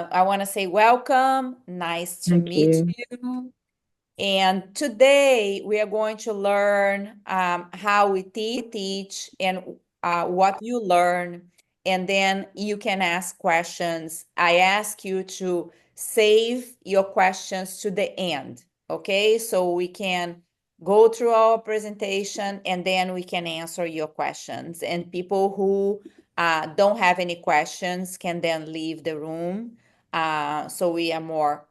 I want to say welcome. Nice to Thank meet you. you. And today we are going to learn how we teach and what you learn. And then you can ask questions. I ask you to save your questions to the end, okay? So we can go through our presentation and then we can answer your questions. And people who don't have any questions can then leave the room. So we are more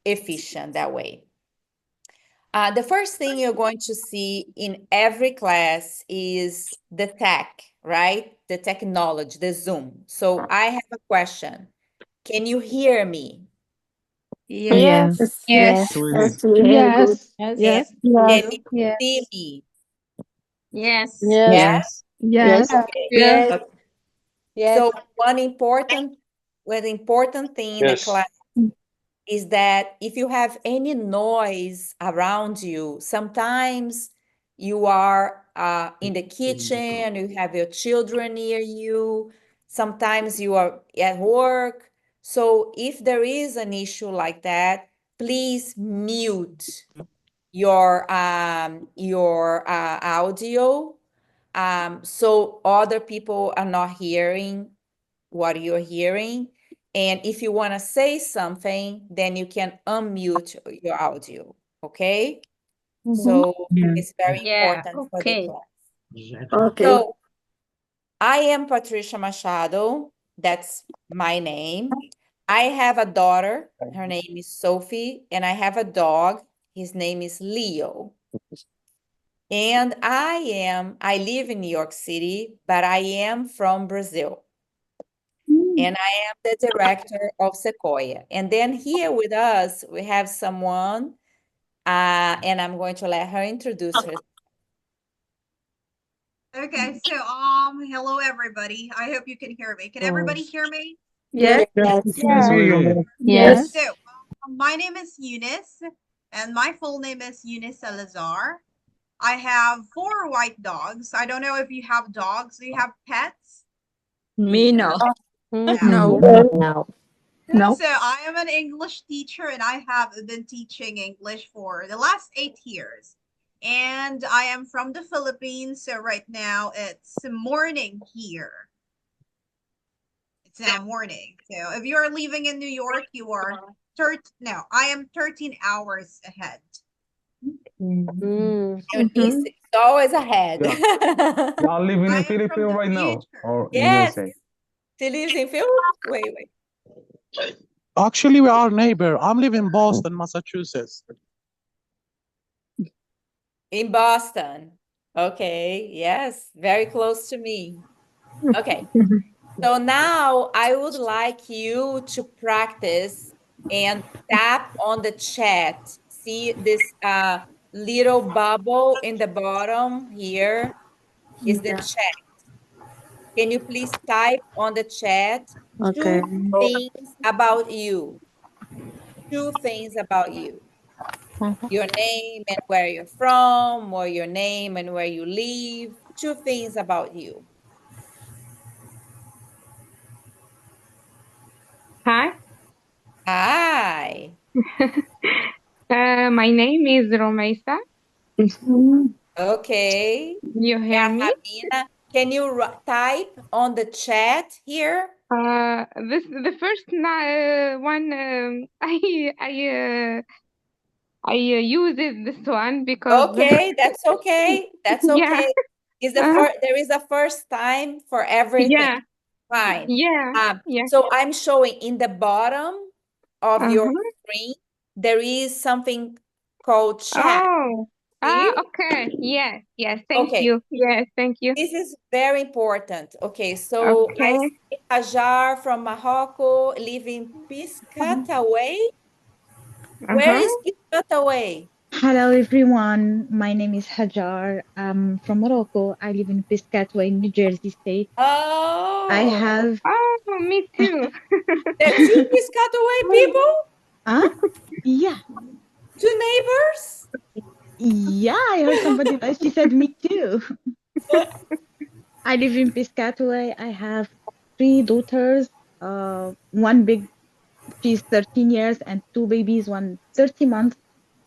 efficient that way. The first thing you're going to see in every class is the tech, right? The technology, the Zoom. So I have a question. Can you hear me? Yes. Yes. Yes, Yes. we Yes, did. we hear good. Yes. And Yes. can Yes. you Yes. see me? Yes. Yes. Yes? Yes. Yes. Yes. Okay. Yes. Okay. Yes. So one important thing in the Yes. class is that if you have any noise around you, sometimes you are in the kitchen, you have your children near you, sometimes you are at work. So if there is an issue like that, please mute your audio so other people are not hearing what you're hearing. And if you want to say something, then you can unmute your audio. Okay? So Yeah. it's very Yeah. important for the Okay. class. Okay. So I am Patricia Machado. That's my name. I have a daughter. Her name is Sophie. And I have a dog. His name is Leo. And I live in New York City, but I am from Brazil. And I am the director of Sequoia. And then here with us, we have someone, and I'm going to let her introduce herself. Okay, so hello everybody. I hope you can hear me. Can everybody hear me? Yes. Yes. Yes, we did. Yes. So, my name is Eunice, and my full name is Eunice Salazar. I have 4 white dogs. I don't know if you have dogs. Do you have pets? Me no. No. No. No. So I am an English teacher, and I have been teaching English for the last 8 years. And I am from the Philippines, so right now it's morning here. It's now morning. So if you are leaving in New York, you are I am 13 hours ahead. Eunice is always ahead. Yeah. Y'all living I in am from Philippines the right now future. or in Yes, USA? she lives in Phil. Wait. Actually, we are neighbor. I'm living in Boston, Massachusetts. In Boston. Okay, yes, very close to me. Okay, so now I would like you to practice and tap on the chat. See this little bubble in the bottom here is the Yeah. chat. Can you please type on the chat Okay. 2 things about you? 2 things about you. Your name and where you're from, or your name and where you live. 2 things about you. Hi, Hi. my name is Romesa. Okay. You hear Yeah, me? Habina, can you type on the chat here? This the first one. I use it this one because Okay, that's okay. That's yeah, okay. Is the uh, first there is a first time for everything. yeah, Fine. yeah, yeah. So I'm showing in the bottom of your Uh-huh. screen, there is something called chat. Oh, See? okay. Yes, yes. Thank Okay. you. Yes, thank you. This is very important. Okay, so I Okay. see Hajar from Morocco, live in Piscataway. Where Uh-huh. is Piscataway? Hello everyone. My name is Hajar. I'm from Morocco. I live in Piscataway, New Jersey State. I Oh, have Oh, me too. there are 2 Piscataway people? huh? Yeah. 2 neighbors? Yeah, I heard somebody else. She said me too. I live in Piscataway. I have 3 daughters, one big She's 13 years and two babies, one 30 months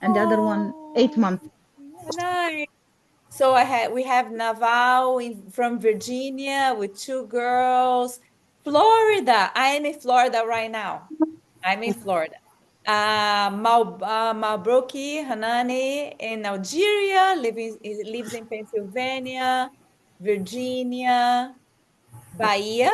and the other one 8 months. Nice. So we have Naval from Virginia with 2 girls. Florida. I am in Florida right now. I'm in Florida. Malbroki Hanani in Algeria, lives in Pennsylvania, Virginia, Bahia.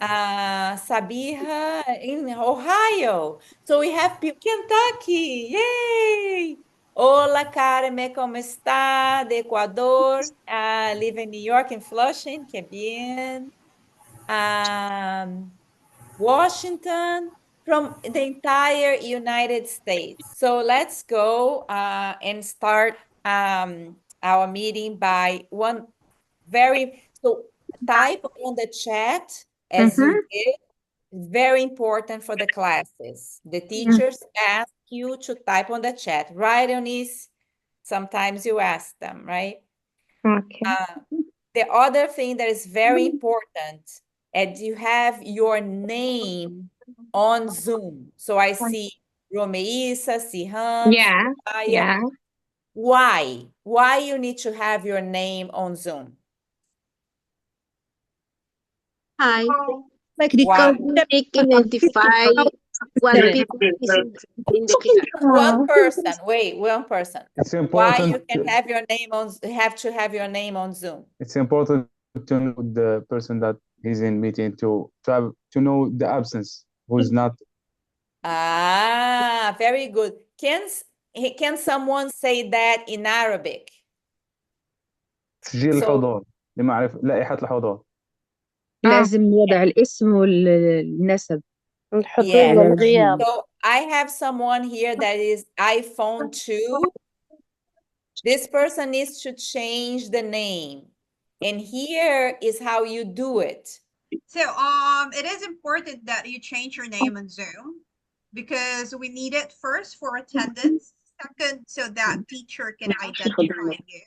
Sabiha in Ohio. So we have Kentucky. Yay! Hola, Carmen, ¿cómo está? De Ecuador. Live in New York, in Flushing. Que bien. Washington, from the entire United States. So let's go and start our meeting by type on the chat as you did. Very important for the classes. The teachers ask you to type on the chat, right, Eunice? Sometimes you ask them, right? Okay. The other thing that is very important is you have your name on Zoom. So I see Romeisa, Sihans, Yeah. Aya. Yeah. Why? Why you need to have your name on Zoom? Hi. Why? They can identify what people is in the class. One person. Wait, one person. It's Why important. you can have your name on? Have to have your name on Zoom. It's important to know the person that is in meeting to know the absence who's not. Very good. Can someone say that in Arabic? تسجيل الحضور لمعرفة لائحة الحضور. لازم وضع الاسم والنسب. Yeah. والغياب. So I have someone here that is iPhone 2. This person needs to change the name. And here is how you do it. So it is important that you change your name on Zoom because we need it first for attendance, second so that teacher can identify you.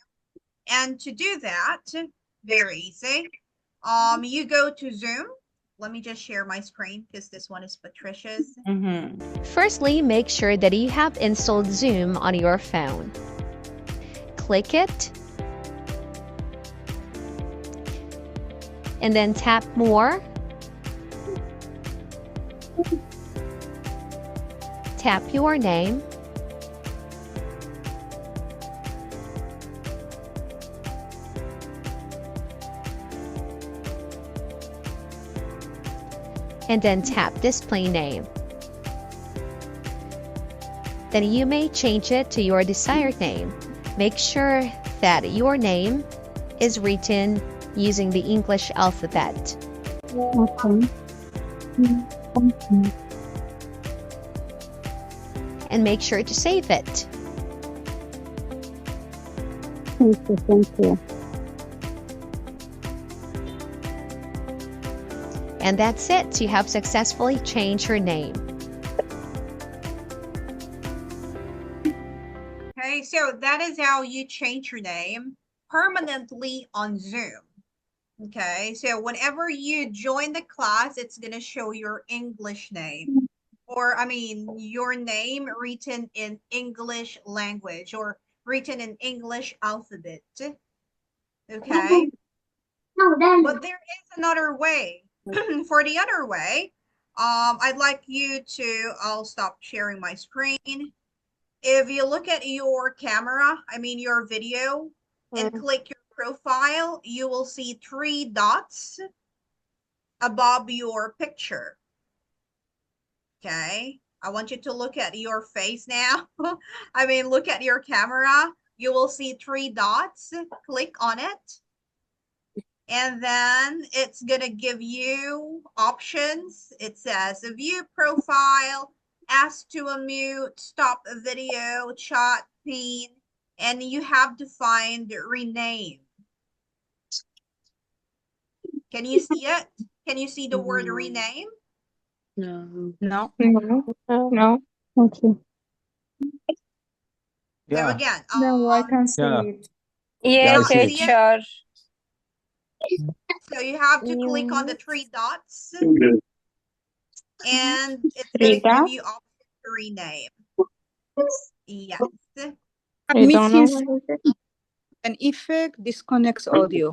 And to do that, very easy. You go to Zoom. Let me just share my screen because this one is Patricia's. Firstly, make sure that you have installed Zoom on your phone. Click it. And then tap More. Tap your name. And then tap Display Name. Then you may change it to your desired name. Make sure that your name is written using the English alphabet. And make sure to save it. Thank you. And that's it. You have successfully changed your name. Okay, so that is how you change your name permanently on Zoom. Okay, so whenever you join the class, it's going to show your English name. Or, I mean, your name written in English language or written in English alphabet. Okay? But there is another way. For the other way, I'd like you to, I'll stop sharing my screen. If you look at your camera, I mean your video, and click your profile, you will see 3 dots above your picture. Okay, I want you to look at your face now. I mean, look at your camera. You will see 3 dots. Click on it. And then it's going to give you options. It says view profile, ask to unmute, stop a video, chat, pin, and you have to find rename. Can you see it? Can you see the word rename? No. No. Okay. So again, No, I can see Yeah. it. Yes, I see it. teacher. So you have to click on the 3 dots. and it's going to Rita? give you option to rename. Yes. I don't know what is it. An effect disconnects audio.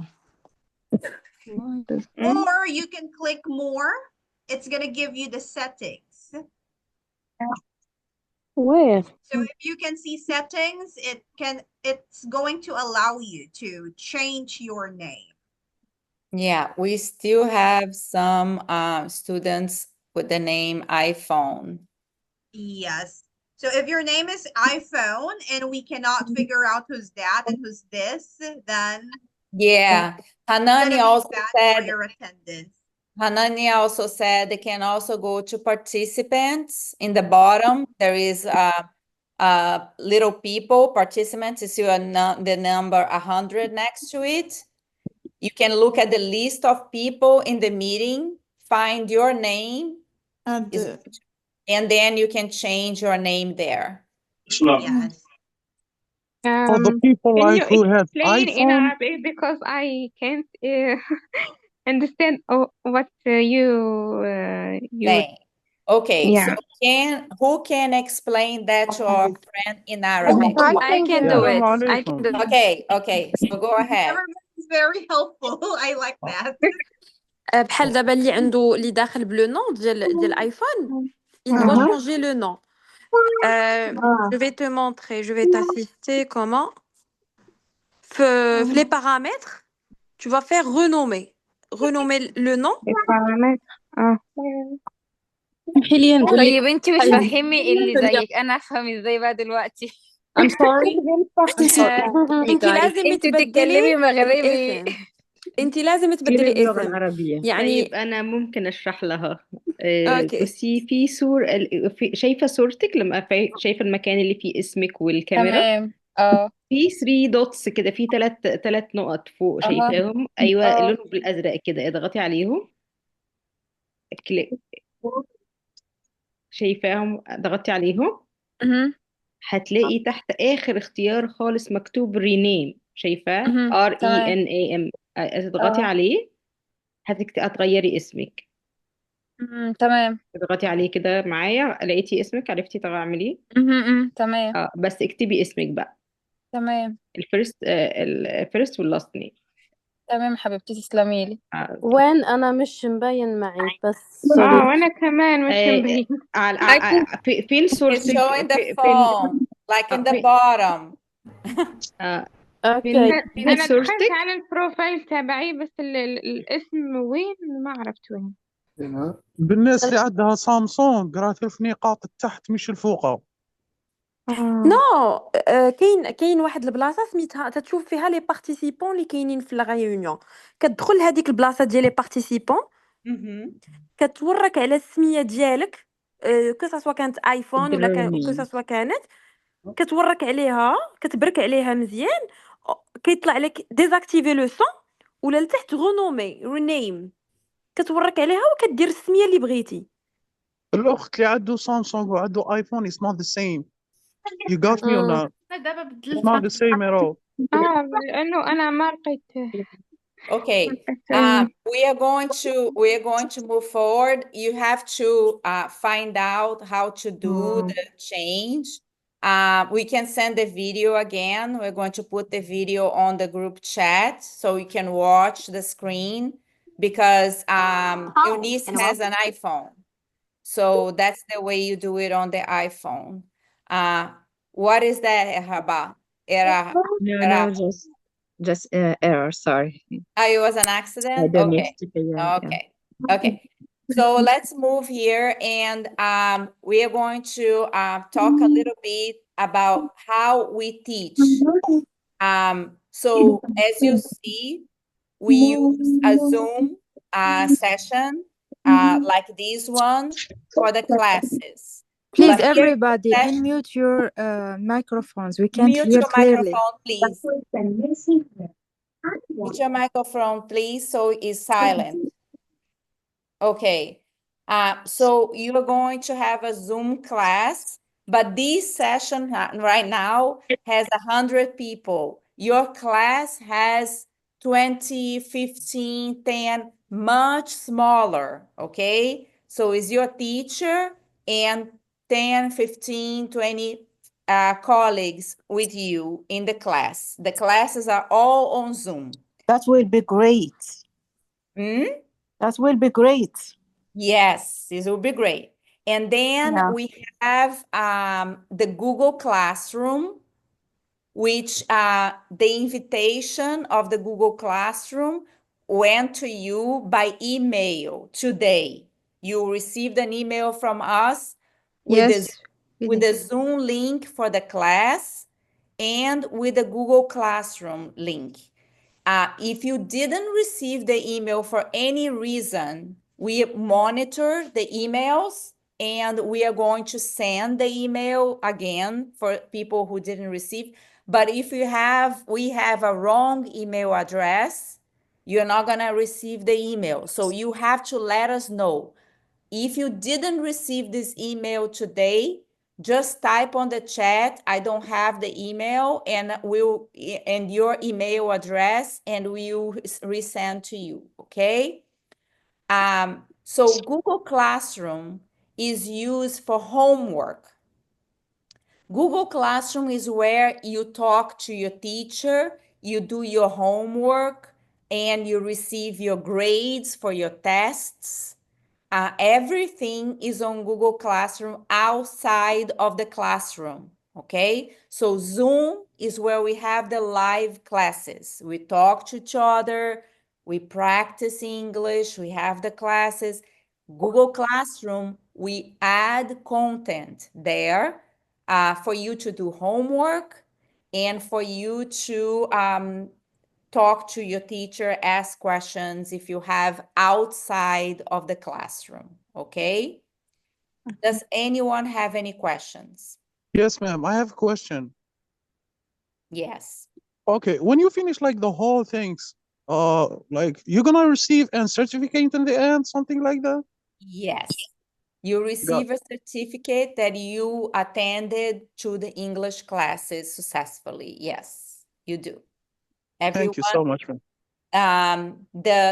Or you can click more. It's going to give you the settings. Where? So if you can see settings, it's going to allow you to change your name. Yeah, we still have some students with the name iPhone. Yes. So if your name is iPhone and we cannot figure out who's that and who's this, then Yeah, it's gonna Hanani be also bad for said your attendance. Hanani also said they can also go to participants. In the bottom, there is little people, participants. You see the number 100 next to it. You can look at the list of people in the meeting, find your name, And and then you can change your name there. Yes. For the people Can like you who have explain in iPhone, Arabic because I can't understand what you Saying. Okay, yeah. so who can explain that to our friend in Arabic? I can do it. I can do it. Okay, so go ahead. Everybody's very helpful. I like that. بحال دابا اللي داخل بلو نون ديال ايفون il doit changer le nom. Je vais te montrer, je vais t'assister comment. Les paramètres, tu vas faire renommer. Renommer le nom. Les paramètres. طيب انت مش فاهمي اللي زيك انا افهم ازاي بقى دلوقتي. I'm sorry. انت لازم تبدلي مغربي. اسم. انت لازم تبدلي باللغة اسم العربية. يعني طيب أنا ممكن أشرح لها. أوكي. بصي في شايفة صورتك لما شايفة المكان اللي فيه اسمك والكاميرا. تمام. في 3 دوتس كده، في ثلاث نقط فوق شايفاهم. أيوة لونهم بالأزرق كده، اضغطي عليهم. كليك. شايفاهم؟ ضغطي عليهم. هتلاقي تحت آخر اختيار خالص مكتوب رينيم. شايفاه؟ RENAM. تضغطي عليه هتغيري اسمك. تمام. اضغطي عليه كده معايا، لقيتي اسمك، عرفتي تعمليه. تمام. بس اكتبي اسمك بقى، تمام. الفيرست واللاست نيم. تمام حبيبتي تسلمي لي. وين أنا مش مبين معي بس وانا كمان مش مبين. فين صورتك؟ It's showing the phone, like in the bottom. اوكي. انا دخلت على البروفايل تبعي بس الاسم وين ما عرفت وين. بالناس اللي عندها سامسونج راه في نقاط التحت مش الفوق. نو كاين واحد البلاصه سميتها تتشوف فيها لي بارتيسيبون اللي كاينين في الغايونيون. كتدخل هذيك البلاصه ديال لي بارتيسيبون كتورك على السميه ديالك كو سوا كانت ايفون ولا كو سوا كانت كتورك عليها، كتبرك عليها مزيان، كيطلع لك ديزاكتيفي لو سون ولا لتحت رونومي رينيم، كتورك عليها وكدير السميه اللي بغيتي. الأخت اللي عنده سامسونج وعنده ايفون is not the same. You got me or not? It's not the same at all. لانه انا ما لقيت. Okay, we are going to move forward. You have to find out how to do the change. We can send the video again. We're going to put the video on the group chat so you can watch the screen because Eunice has an iPhone. So that's the way you do it on the iPhone. What is that, Erhaba? No, just error, sorry. It was an accident? I don't Okay. Okay. So let's move here and we are going to talk a little bit about how we teach. So as you see, we use a Zoom session like this one for the classes. Please, everybody, unmute your microphones. We can't Mute hear your clearly. microphone, please. Mute your microphone, please, so it's silent. Okay. So you're going to have a Zoom class, but this session right now has 100 people. Your class has 20, 15, 10, much smaller, okay? So it's your teacher and 10, 15, 20 colleagues with you in the class. The classes are all on Zoom. That will be great. That will be great. Yes, this will be great. And then we have the Google Classroom, which the invitation of the Google Classroom went to you by email today. You received an email from us with the Zoom link for the class and with the Google Classroom link. If you didn't receive the email for any reason, we monitor the emails and we are going to send the email again for people who didn't receive. But if we have a wrong email address, you're not going to receive the email. So you have to let us know. If you didn't receive this email today, just type on the chat, I don't have the email, and your email address, and we'll resend to you, okay? So Google Classroom is used for homework. Google Classroom is where you talk to your teacher, you do your homework, and you receive your grades for your tests. Everything is on Google Classroom outside of the classroom, okay? So Zoom is where we have the live classes. We talk to each other, we practice English, we have the classes. Google Classroom, we add content there for you to do homework and for you to talk to your teacher, ask questions if you have outside of the classroom, okay? Does anyone have any questions? Yes, ma'am. I have a question. Yes. Okay, when you finish like the whole things, like you're gonna receive a certificate in the end, something like that? Yes. You receive a certificate that you attended to the English classes successfully. Yes, you do. Thank you so much, ma'am.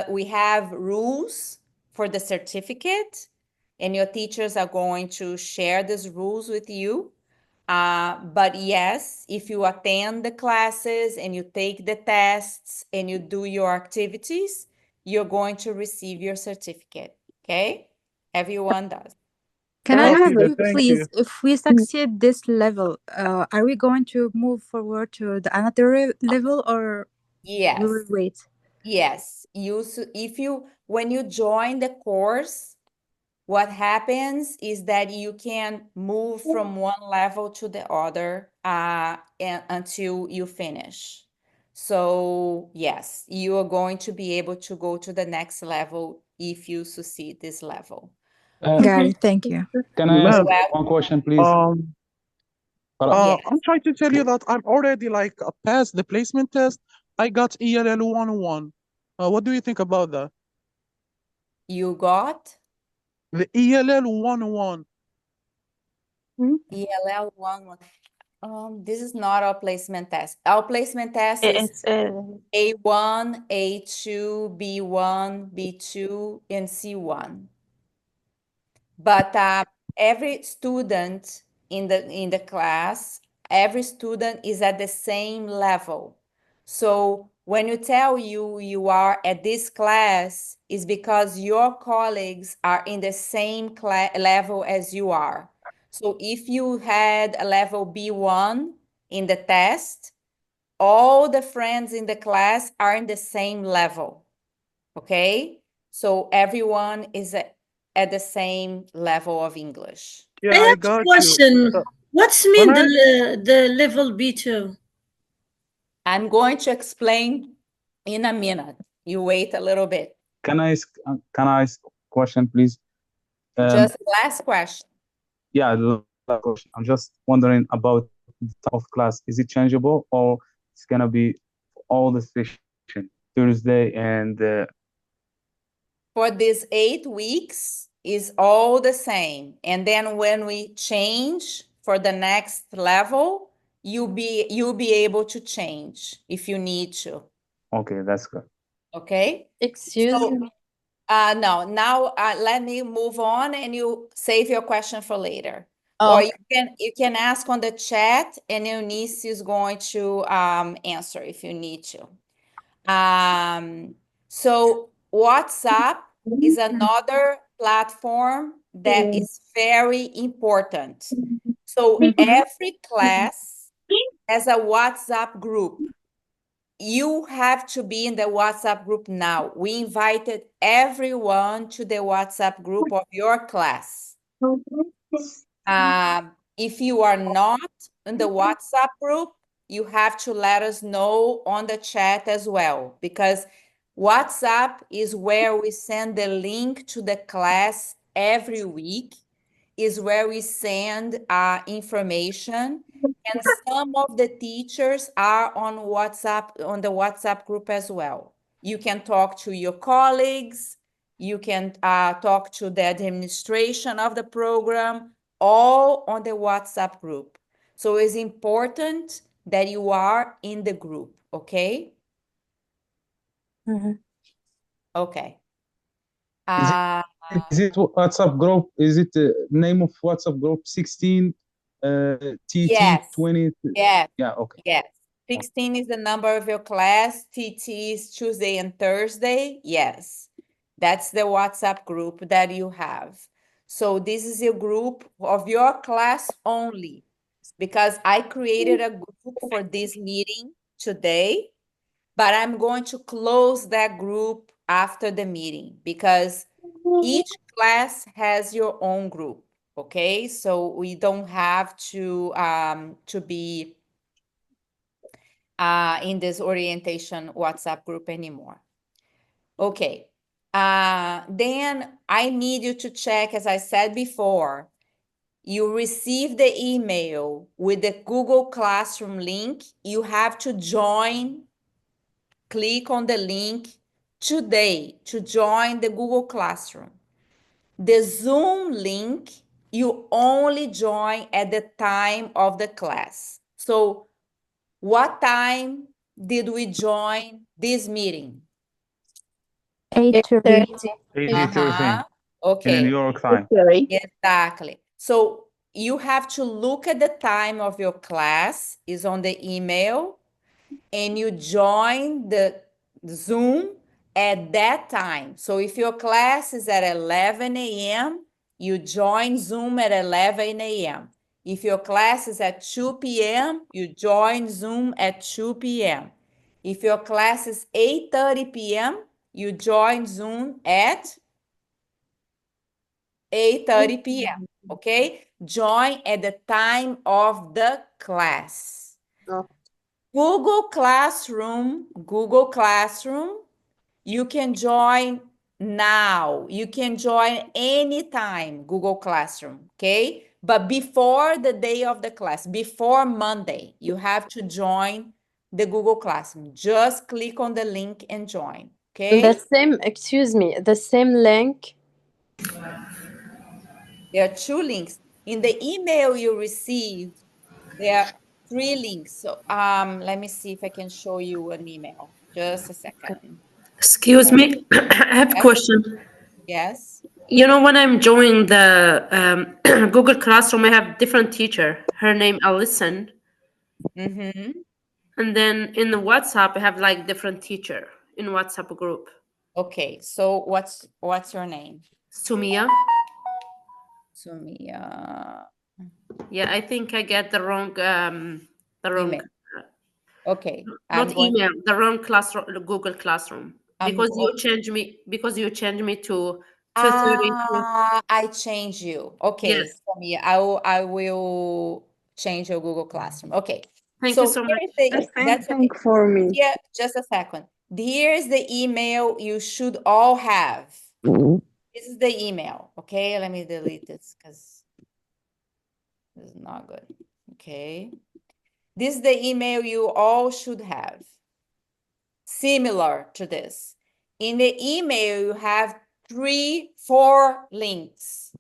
We have rules for the certificate, and your teachers are going to share these rules with you. But yes, if you attend the classes and you take the tests and you do your activities, you're going to receive your certificate, okay? Everyone does. Can I ask Okay, you, thank please, you. if we succeed this level, are we going to move forward to the another level, or Yes. we will wait? Yes. When you join the course, what happens is that you can move from one level to the other until you finish. So yes, you are going to be able to go to the next level if you succeed this level. Got it. Thank you. Can I ask Ma'am, one question, please? Yes. I'm trying to tell you that I'm already like passed the placement test. I got ELL 101. What do you think about that? You got? The ELL 101. ELL 1. This is not our placement test. Our placement test is A1, A2, B1, B2, and C1. But every student in the class, every student is at the same level. So when you tell you are at this class, is because your colleagues are in the same level as you are. So if you had a level B1 in the test, all the friends in the class are in the same level, okay? So everyone is at the same level of English. Yeah, I got question. you. What's mean the level B2? I'm going to explain in a minute. You wait a little bit. Can I ask question, please? Just last question. Yeah, the last question. I'm just wondering about the type of class. Is it changeable or it's gonna be all the session, Thursday and For these 8 weeks is all the same. And then when we change for the next level, you'll be able to change if you need to. Okay, that's good. Okay? Excuse me. No, now let me move on and you save your question for later. Oh, Or you can ask on the chat and Eunice is going to answer if you need to. So WhatsApp is another platform that is very important. So every class has a WhatsApp group. You have to be in the WhatsApp group now. We invited everyone to the WhatsApp group of your class. If you are not in the WhatsApp group, you have to let us know on the chat as well, because WhatsApp is where we send the link to the class every week, is where we send information. And some of the teachers are on WhatsApp, on the WhatsApp group as well. You can talk to your colleagues, you can talk to the administration of the program, all on the WhatsApp group. So it's important that you are in the group, okay? Okay. Is it WhatsApp group? Is it the name of WhatsApp group 16 TT Yes. 20? Yes. Yeah, okay. Yes. 16 is the number of your class. TT is Tuesday and Thursday. Yes. That's the WhatsApp group that you have. So this is a group of your class only, because I created a group for this meeting today, but I'm going to close that group after the meeting because each class has your own group. Okay, so we don't have to be in this orientation WhatsApp group anymore. Okay, then I need you to check, as I said before, you receive the email with the Google Classroom link. You have to join, click on the link today to join the Google Classroom. The Zoom link, you only join at the time of the class. So what time did we join this meeting? 8:30. 8:30 Okay. in New York time. Exactly. So you have to look at the time of your class, is on the email, and you join the Zoom at that time. So if your class is at 11 a.m., you join Zoom at 11 a.m. If your class is at 2 p.m., you join Zoom at 2 p.m. If your class is 8:30 p.m., you join Zoom at 8:30 p.m. Okay? Join at the time of the class. Google Classroom, you can join now. You can join anytime Google Classroom, okay? But before the day of the class, before Monday, you have to join the Google Classroom. Just click on the link and join, okay? The same link. There are two links. In the email you received, there are 3 links. So let me see if I can show you an email. Just a second. Excuse me, I have a question. Yes. You know, when I'm joining the Google Classroom, I have different teacher. Her name Alison. Mm-hmm. And then in the WhatsApp, I have like different teacher in WhatsApp group. Okay, so what's your name? Sumia. Sumia. Yeah, I think I get the wrong Email. Okay. Not email, the wrong classroom, Google Classroom. Because you changed me to 2:30. I change you. Okay, Yes. Sumia, I will change your Google Classroom. Okay. Thank you so much. That's okay. For me. Yeah, just a second. Here's the email you should all have. This is the email. Okay, let me delete this because this is not good. Okay. This is the email you all should have. Similar to this. In the email, you have 4 links.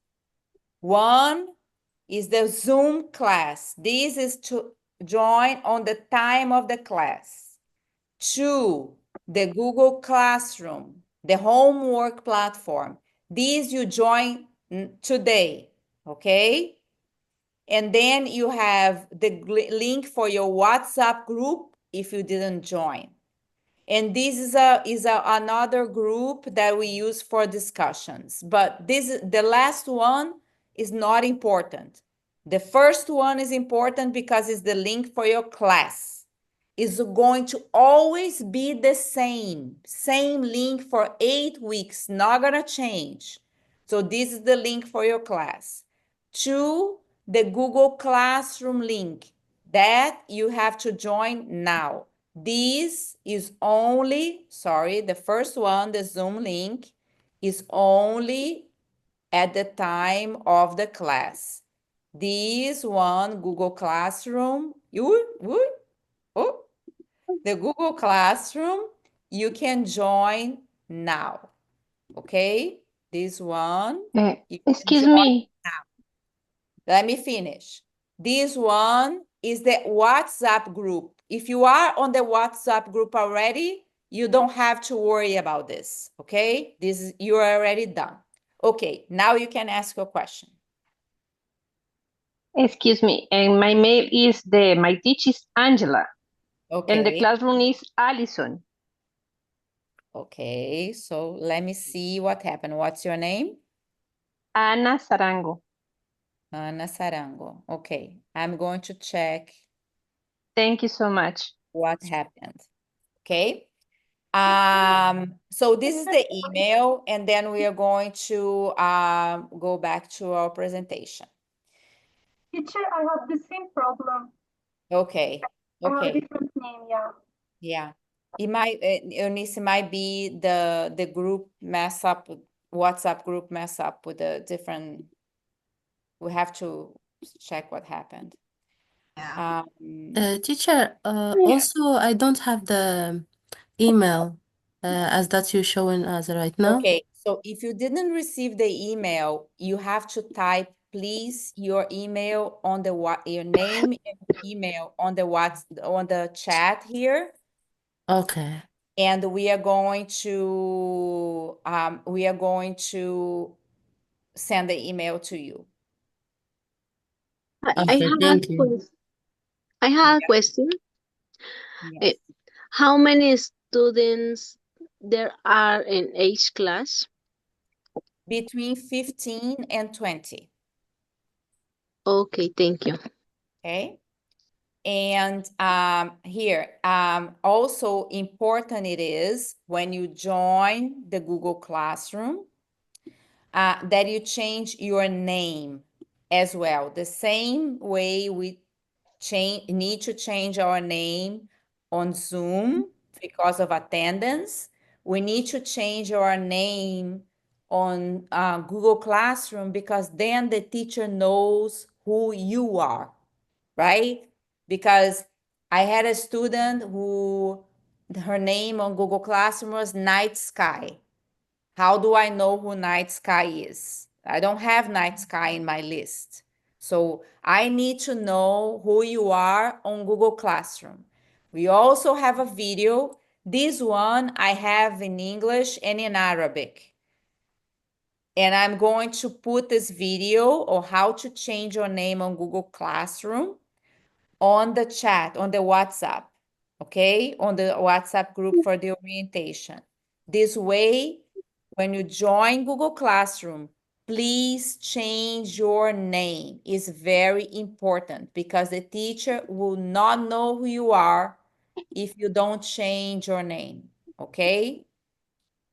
One is the Zoom class. This is to join on the time of the class. 2, the Google Classroom. the homework platform. These you join today, okay? And then you have the link for your WhatsApp group if you didn't join. And this is another group that we use for discussions. But the last one is not important. The first one is important because it's the link for your class. It's going to always be the same link for 8 weeks, not gonna change. So this is the link for your class. 2, the Google Classroom link that you have to join now. This is only, sorry, the first one, the Zoom link, is only at the time of the class. This one, Google Classroom, the Google Classroom, you can join now, okay? This one, you can Excuse join me. now. Let me finish. This one is the WhatsApp group. If you are on the WhatsApp group already, you don't have to worry about this, okay? You're already done. Okay, now you can ask your question. Excuse me. And my mail is my teacher is Angela. Okay. And the classroom is Allison. Okay, so let me see what happened. What's your name? Ana Sarango. Ana Sarango. Okay, I'm going to check. Thank you so much. What happened? Okay. So this is the email, and then we are going to go back to our presentation. Teacher, I have the same problem. Okay. I have a Okay. different name, yeah. Yeah. It might, Eunice, it might be the group mess up, WhatsApp group mess up with a different, we have to check what happened. Teacher, also I don't have the email as that you're showing us right now. Okay, so if you didn't receive the email, you have to type, please, your email on the your name and email on the chat here. Okay. And we are going to send the email to you. Okay, thank you. I have a question. Yes. How many students there are in each class? Between 15 and 20. Okay, thank you. Okay. And here, also important it is when you join the Google Classroom that you change your name as well. The same way we need to change our name on Zoom because of attendance, we need to change our name on Google Classroom because then the teacher knows who you are, right? Because I had a student who her name on Google Classroom was Night Sky. How do I know who Night Sky is? I don't have Night Sky in my list. So I need to know who you are on Google Classroom. We also have a video. This one I have in English and in Arabic. And I'm going to put this video on how to change your name on Google Classroom on the chat, on the WhatsApp, okay? On the WhatsApp group for the orientation. This way, when you join Google Classroom, please change your name. It's very important because the teacher will not know who you are if you don't change your name, okay?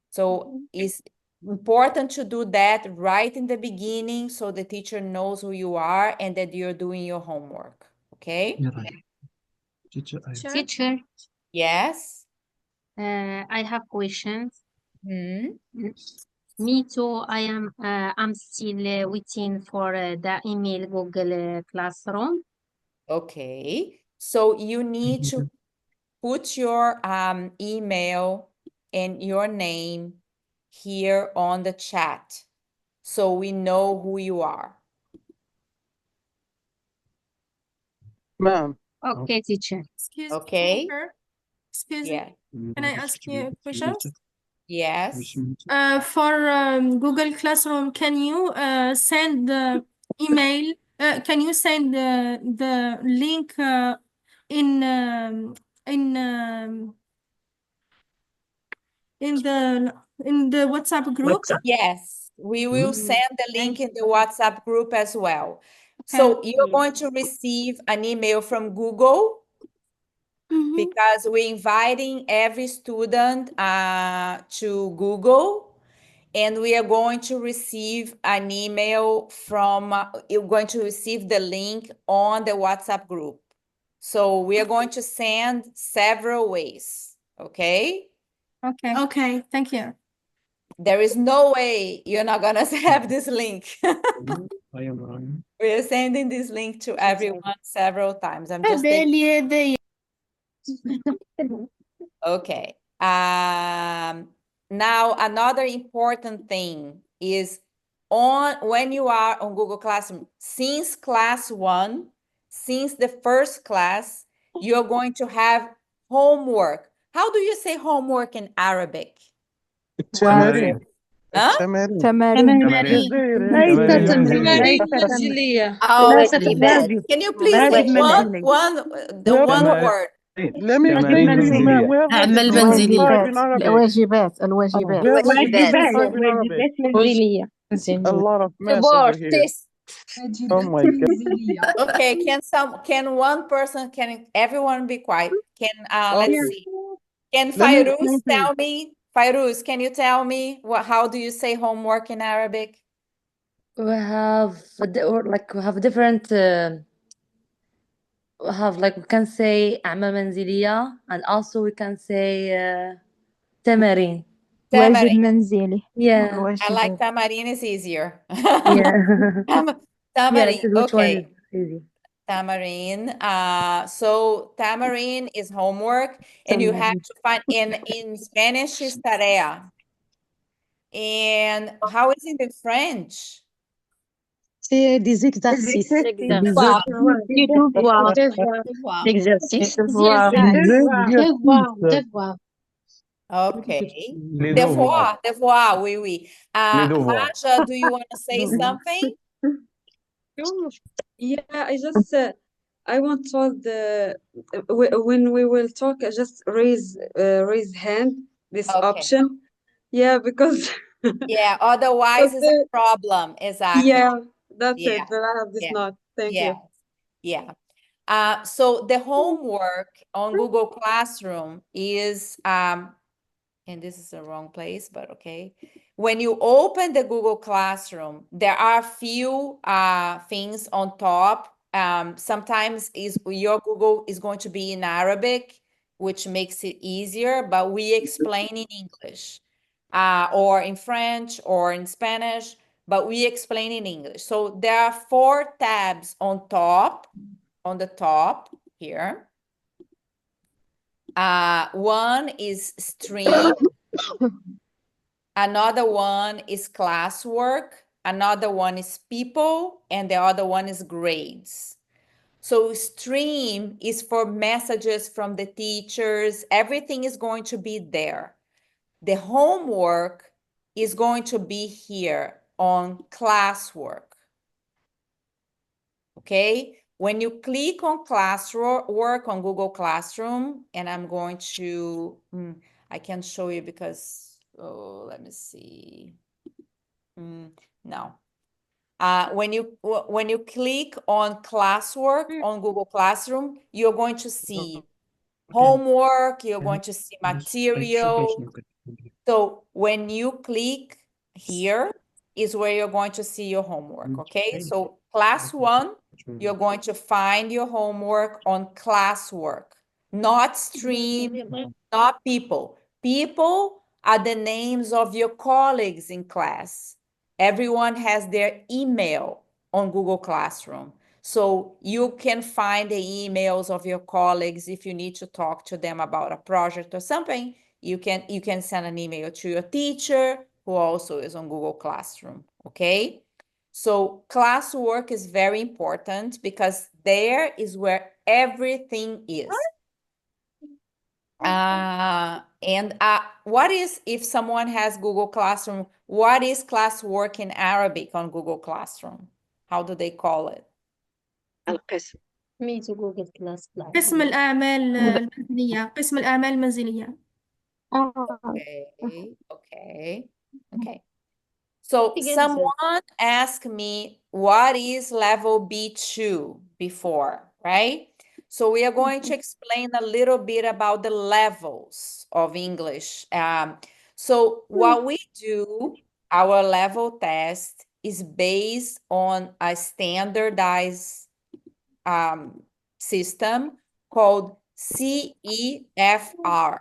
So it's important to do that right in the beginning so the teacher knows who you are and that you're doing your homework, okay? Teacher, Yes. I have questions. Hmm. Me too. I'm still waiting for the email Google Classroom. Okay. So you need to put your email and your name here on the chat so we know who you are. Ma'am. Okay, teacher. Okay. Excuse Yeah. me. Can I ask you a question? Yes. For Google Classroom, can you send the email? Can you send the link in the WhatsApp group? Yes, we will send the link in the WhatsApp group as well. So you're going to receive an email from Google because we're inviting every student to Google, and we are going to receive an email from, you're going to receive the link on the WhatsApp group. So we are going to send several ways, okay? Okay, thank you. There is no way you're not gonna have this link. We are sending this link to everyone several times. I'm just taking. Okay. Now another important thing is when you are on Google Classroom, since class 1, since the first class, you're going to have homework. How do you say homework in Arabic? تمارين. Huh? تمارين. Can you please say the one word? Let me explain to you, man. We have like a الواجبات in Arabic. الواجبات We الواجبات have like a 25 in Arabic. A lot of mess over here. Oh my God. Okay, can one person, can everyone be quiet? Let's see. Can Let me Fairuz explain to you. tell me? Fairuz, can you tell me how do you say homework in Arabic? We have we have different we can say أعمال منزلية, and also we can say تمارين. واجب Tamarin. منزلي. Yeah. I like tamarin is easier. Yeah. Tamarin, Yeah, which one okay. is easy? Tamarin. So tamarin is homework, and you have to find in Spanish is tarea. And how is it in French? C'est des exercices. Des devoirs. Exercices. Devoirs. Okay. Les devoirs. Devoir, oui, oui. Les devoirs. Masha, do you want to say something? Yeah, I just I want to when we will talk, just raise hand this option. Yeah, because Yeah, otherwise it's a problem. Exactly. yeah, that's Yeah. it. But I have this Yeah. not. Thank Yes. you. Yeah. So the homework on Google Classroom is, and this is the wrong place, but okay. When you open the Google Classroom, there are a few things on top. Sometimes your Google is going to be in Arabic, which makes it easier, but we explain in English, or in French or in Spanish, but we explain in English. So there are 4 tabs on the top here. One is stream. Another one is classwork. Another one is people. And the other one is grades. So stream is for messages from the teachers. Everything is going to be there. The homework is going to be here on classwork. Okay? When you click on classwork on Google Classroom, and I'm going to, I can show you because, let me see. No. When you click on classwork on Google Classroom, you're going to see homework, you're going to see material. So when you click here is where you're going to see your homework, okay? So class 1, you're going to find your homework on classwork, not stream, not people. People are the names of your colleagues in class. Everyone has their email on Google Classroom. So you can find the emails of your colleagues if you need to talk to them about a project or something. You can send an email to your teacher, who also is on Google Classroom, okay? So classwork is very important because there is where everything is. And what is, if someone has Google Classroom, what is classwork in Arabic on Google Classroom? How do they call it? القسم. Me to Google Class. قسم الأعمال المنزلية قسم الأعمال المنزلية. Okay. So someone asked me, what is level B2 before, right? So we are going to explain a little bit about the levels of English. So what we do, our level test is based on a standardized system called CEFR,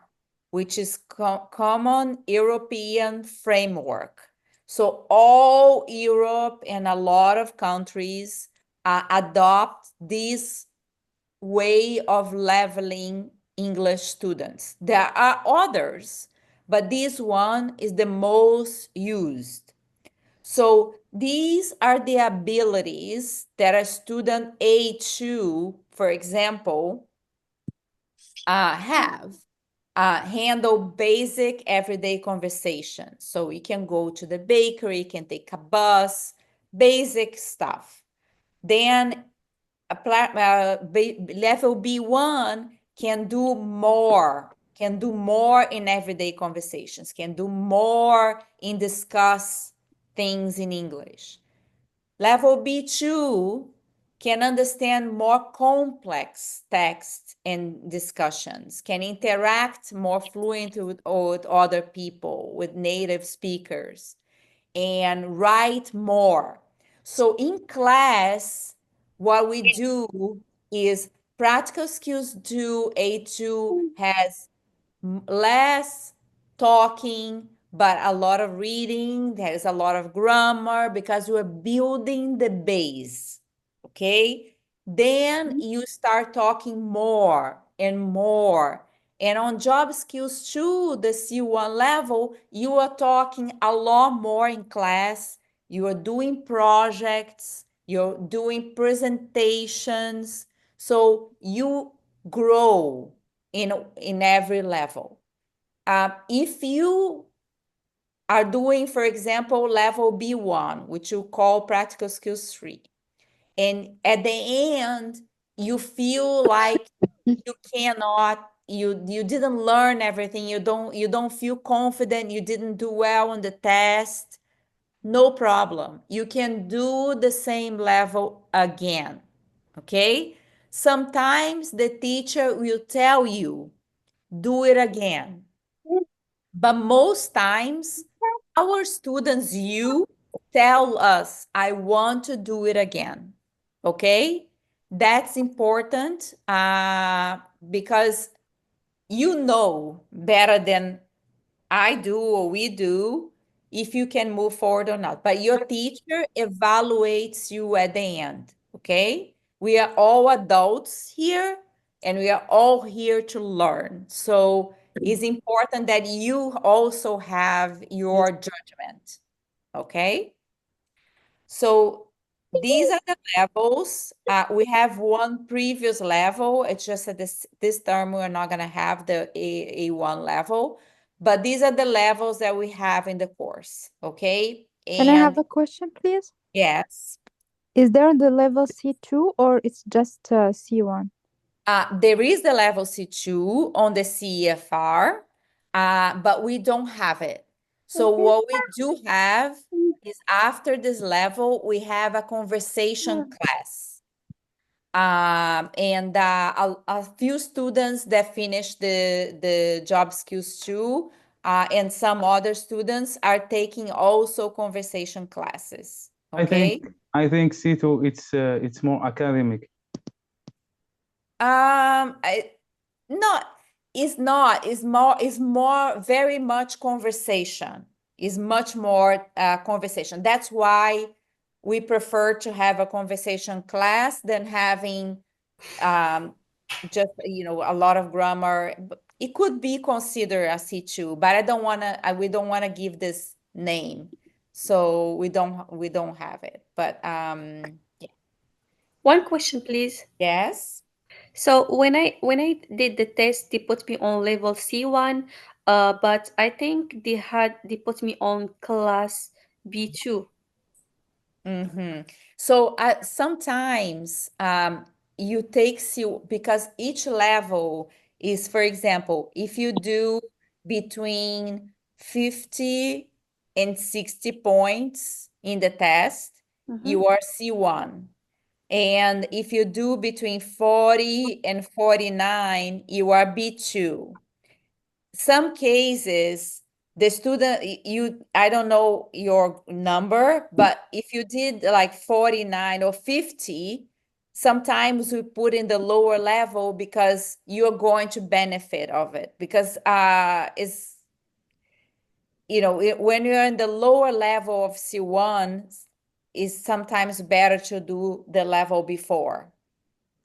which is Common European Framework. So all Europe and a lot of countries adopt this way of leveling English students. There are others, but this one is the most used. So these are the abilities that a student A2, for example, have. Handle basic everyday conversation. So you can go to the bakery, you can take a bus, basic stuff. Then level B1 can do more in everyday conversations, can do more in discuss things in English. Level B2 can understand more complex text and discussions, can interact more fluently with other people, with native speakers, and write more. So in class, what we do is practical skills 2, A2 has less talking, but a lot of reading. There's a lot of grammar because we're building the base, okay? Then you start talking more and more. And on job skills 2, the C1 level, you are talking a lot more in class. You are doing projects, you're doing presentations. So you grow in every level. If you are doing, for example, level B1, which you call practical skills 3, and at the end, you feel like you cannot, you didn't learn everything, you don't feel confident, you didn't do well on the test, no problem. You can do the same level again, okay? Sometimes the teacher will tell you, do it again. But most times, our students, you tell us, I want to do it again, okay? That's important because you know better than I do or we do if you can move forward or not. But your teacher evaluates you at the end, okay? We are all adults here and we are all here to learn. So it's important that you also have your judgment, okay? So these are the levels. We have one previous level. It's just that this term we're not going to have the A1 level, but these are the levels that we have in the course, okay? Can I have a question, please? Yes. Is there the level C2 or it's just C1? There is the level C2 on the CEFR, but we don't have it. So what we do have is after this level, we have a conversation class. And a few students that finish the job skills 2, and some other students are taking also conversation classes. Okay. I think C2 it's more academic. It's not. It's more very much conversation. It's much more conversation. That's why we prefer to have a conversation class than having just a lot of grammar. It could be considered a C2, but we don't want to give this name, so we don't have it. But yeah. One question, please. Yes. So when I did the test, they put me on level C1. But I think they put me on class B2. So sometimes you take because each level is, for example, if you do between 50 and 60 points in the test, you are C1. And if you do between 40 and 49, you are B2. Some cases, the student, I don't know your number, but if you did like 49 or 50, sometimes we put in the lower level because you're going to benefit of it. Because it's, when you're in the lower level of C1, it's sometimes better to do the level before.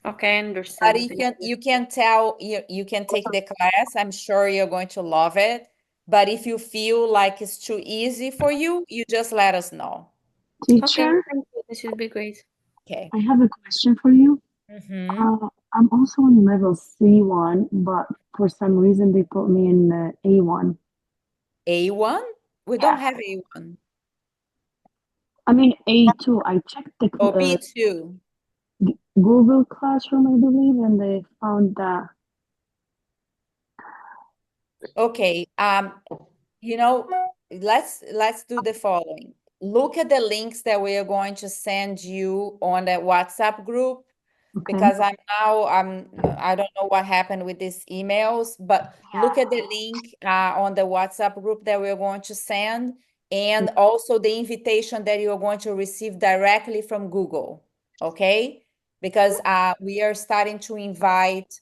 Okay, I understand. But you can take the class. I'm sure you're going to love it. But if you feel like it's too easy for you, you just let us know. Okay, Teacher, thank you. This will be great. Okay. I have a question for you. Mm-hmm. I'm also in level C1, but for some reason they put me in A1. A1? We don't have A1. I mean A2. I checked the Or B2. Google Classroom, I believe, and they found that. Okay. Let's do the following. Look at the links that we are going to send you on the WhatsApp group. Because I don't know what happened with these emails, but look at the link on the WhatsApp group that we're going to send, and also the invitation that you're going to receive directly from Google, okay? Because we are starting to invite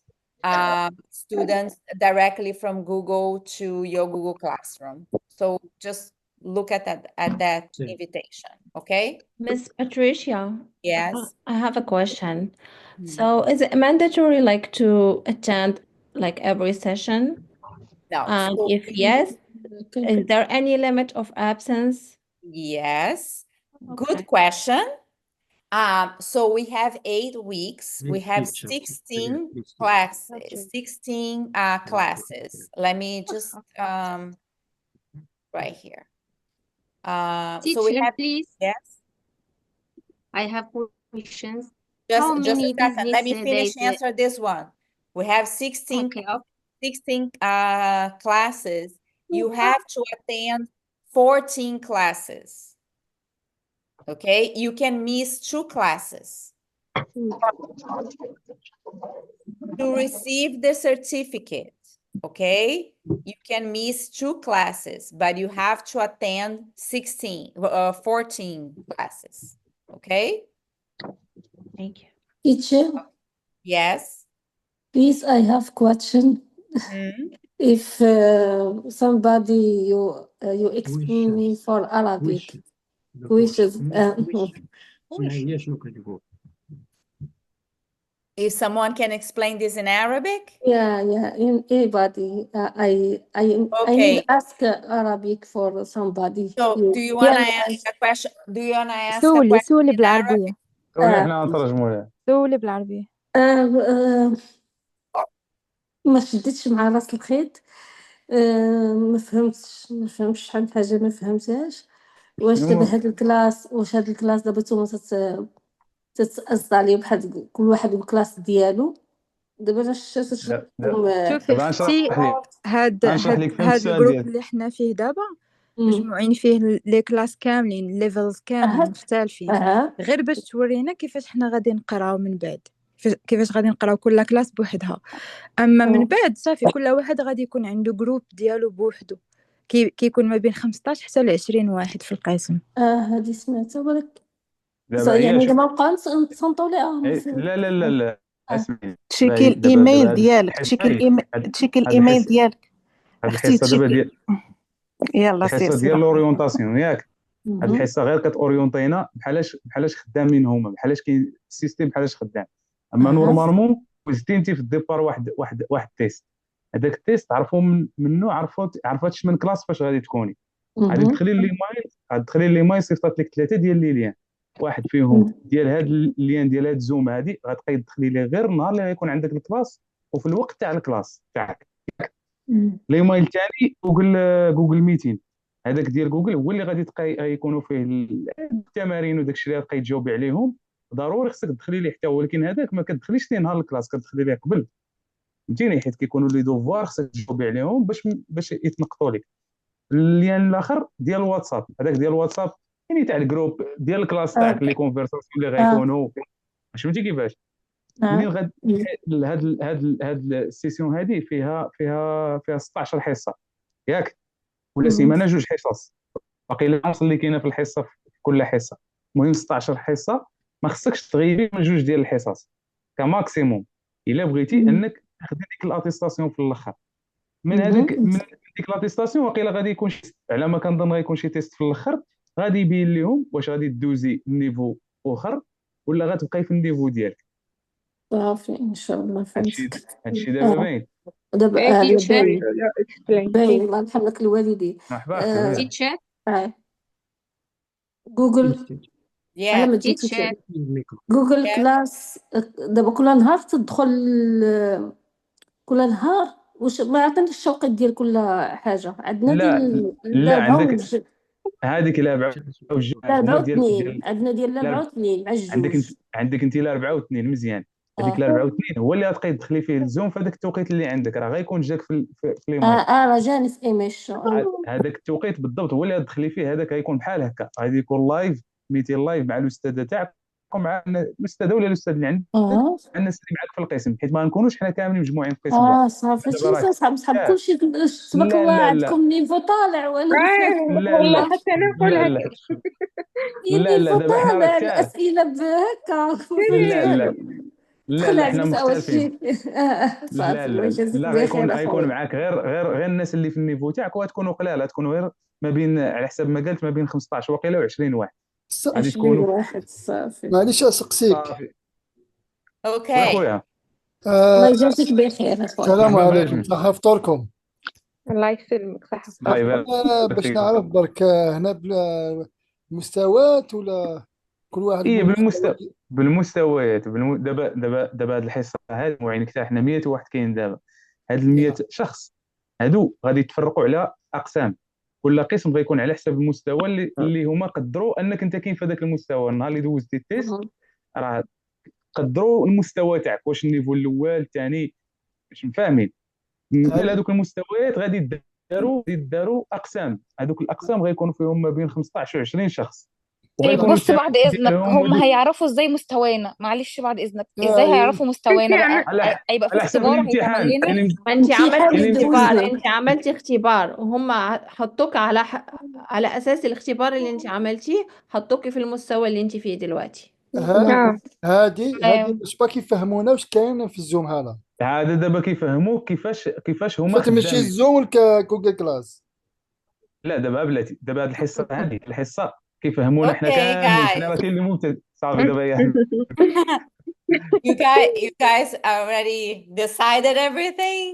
students directly from Google to your Google Classroom. So just look at that invitation, okay? Miss Patricia. Yes. I have a question. So is it mandatory like to attend like every session? No. And So if yes, is there any limit of absence? Yes. Good question. So we have 8 weeks. We have 16 classes, 16 classes. Let me just right here. So we Teacher, have, please. yes. I have questions. Just How a many second. Let me business finish days? answer this one. We have 16 classes. You have to attend 14 classes. Okay, you can miss 2 classes. To receive the certificate, okay, you can miss 2 classes, but you have to attend 14 classes, okay? Thank you. Teacher, Yes. please, I have question. If somebody you explain me for Arabic, wishes. If someone can explain this in Arabic? Yeah, in anybody. I need to ask Arabic for somebody. So do you want to ask a question? Do you want to ask a سولي question سولي in بالعربية Arabic? سولي احنا نترجموا لها. سولي بالعربية. ما شدتش مع راس الخيط. ما فهمتش شحال من حاجه ما فهمتهاش. واش دابا هاد الكلاس هاد الكلاس دابا نتوما تتأصلوا بحال كل واحد بالكلاس ديالو. دابا انا شوفي اختي هاد الجروب اللي حنا فيه دابا مجموعين فيه لي كلاس كاملين ليفلز كاملين مختلفين غير باش تورينا كيفاش حنا غادي نقراو من بعد كيفاش غادي نقراو كل كلاس بوحدها. اما من بعد صافي كل واحد غادي يكون عنده جروب ديالو بوحدو كيكون ما بين 15 حتى ل 20 واحد في القسم. هادي سمعتها ولك يعني ما بقاو نصنتو ليها. لا اسمعي تشيكي الايميل ديالك تشيكي الايميل ديالك هاد الحصه دابا ديال يلا الحصه ديال لوريونطاسيون ياك هاد الحصه غير كتوريونطينا بحالاش خدامين هما بحالاش كاين السيستيم بحالاش خدام. اما نورمالمون وزتي انت في الديبار واحد تيست هذاك التيست تعرفوا منه عرفات من كلاس فاش غادي تكوني غادي تدخلي لي ماي صيفط لك 3 ديال لي ليان واحد فيهم ديال هاد الليان ديال هاد زوم هادي غتبقاي تدخلي ليه غير النهار اللي غيكون عندك الكلاس وفي الوقت تاع الكلاس تاعك الايميل الثاني جوجل ميتين. هذاك ديال جوجل هو اللي غادي يكونوا فيه التمارين وداك الشيء اللي غتبقاي تجاوبي عليهم. ضروري خصك تدخلي ليه حتى هو، ولكن هذاك ما كتدخليش ليه نهار الكلاس، كتدخلي ليه قبل، فهمتيني، حيت كيكونوا لي دوفوار خصك تجاوبي عليهم باش يتنقطوا لك. اللين الاخر ديال الواتساب، هذاك ديال الواتساب يعني تاع الجروب ديال الكلاس تاعك، لي كونفرساسيون اللي غيكونوا، فهمتي كيفاش. منين غاد هاد السيسيون هذه فيها 16 حصه ياك، ولا سيمانه 2 حصص، باقي لا نص اللي كاينه في الحصه في كل حصه. المهم 16 حصه، ما خصكش تغيبي من 2 ديال الحصص كماكسيموم الا بغيتي انك تاخدي ديك الاتيستاسيون في الاخر. من ديك الاتيستاسيون واقيلا غادي يكون على ما كنظن غيكون شي تيست في الاخر، غادي يبين لهم واش غادي دوزي النيفو اخر ولا غتبقاي في النيفو ديالك. صافي ان شاء الله فهمتك. هادشي دابا باين. دابا باين الله يرحم لك الوالدين. مرحبا. تيتشر جوجل على ما تجي جوجل كلاس. دابا كل نهار تدخل، كل نهار واش ما عطينيش الشوقيت ديال كل حاجه. عندنا ديال لا عندك هذيك لا 4 و2 عندنا ديال لا 4 و2 مع الجوج. عندك انت لا 4 و2 مزيان. هذيك لا 4 و2 هو اللي غتبقاي تدخلي فيه الزوم في هذاك التوقيت اللي عندك، راه غيكون جاك في الايميل. راه جاني في ايميل. هذاك التوقيت بالضبط هو اللي غتدخلي فيه، هذاك غيكون بحال هكا، غادي يكون لايف ميتين لايف مع الاستاذه تاعك، مع الاستاذه ولا الاستاذ اللي عندك، مع الناس اللي معك في القسم، حيت ما نكونوش حنا كاملين مجموعين في القسم. صافي شي صحاب كلشي تبارك الله عندكم نيفو طالع ولا والله حتى انا نقول هكا. لا دابا حنا راه الاسئله بهكا. لا حنا مختلفين. لا غيكون معاك غير الناس اللي في النيفو تاعك، وغتكونوا قلال، غتكونوا غير ما بين على حسب ما قلت ما بين 15 وقيله و20 واحد غادي تكونوا. واحد صافي. معليش اسقسيك. اوكي خويا الله يجازيك بخير اخويا. السلام عليكم، صحة فطوركم. الله يسلمك. صح. انا باش نعرف برك هنا بالمستويات ولا كل واحد بالمستويات. دابا هاد الحصه هذه المعين تاع حنا 100 واحد كاين دابا. هاد 100 شخص هادو غادي يتفرقوا على اقسام، كل قسم غيكون على حسب المستوى اللي هما قدروا انك انت كاين في هذاك المستوى. النهار اللي دوزتي التيست راه قدروا المستوى تاعك، واش النيفو الاول الثاني، باش مفاهمين. من هذوك المستويات غادي يداروا اقسام. هذوك الاقسام غيكونوا فيهم ما بين 15 و 20 شخص. بص بعد اذنك، هم هيعرفوا ازاي مستوانا؟ معلش بعد اذنك، ازاي هيعرفوا مستوانا بقى؟ هيبقى في اختبار هيتعمل لنا. انت عملتي اختبار وهم حطوك على اساس الاختبار اللي انت عملتيه، حطوكي في المستوى اللي انت فيه دلوقتي. هادي باش باك يفهمونا واش كاين في الزوم. هذا دابا كيفهموك كيفاش هما تمشي الزوم ولا جوجل كلاس. لا دابا بلاتي، دابا هاد الحصه هذه الحصه كيفهمونا حنا كاملين. حنا راه كاين اللي ممتاز صافي دابا. You guys already decided everything?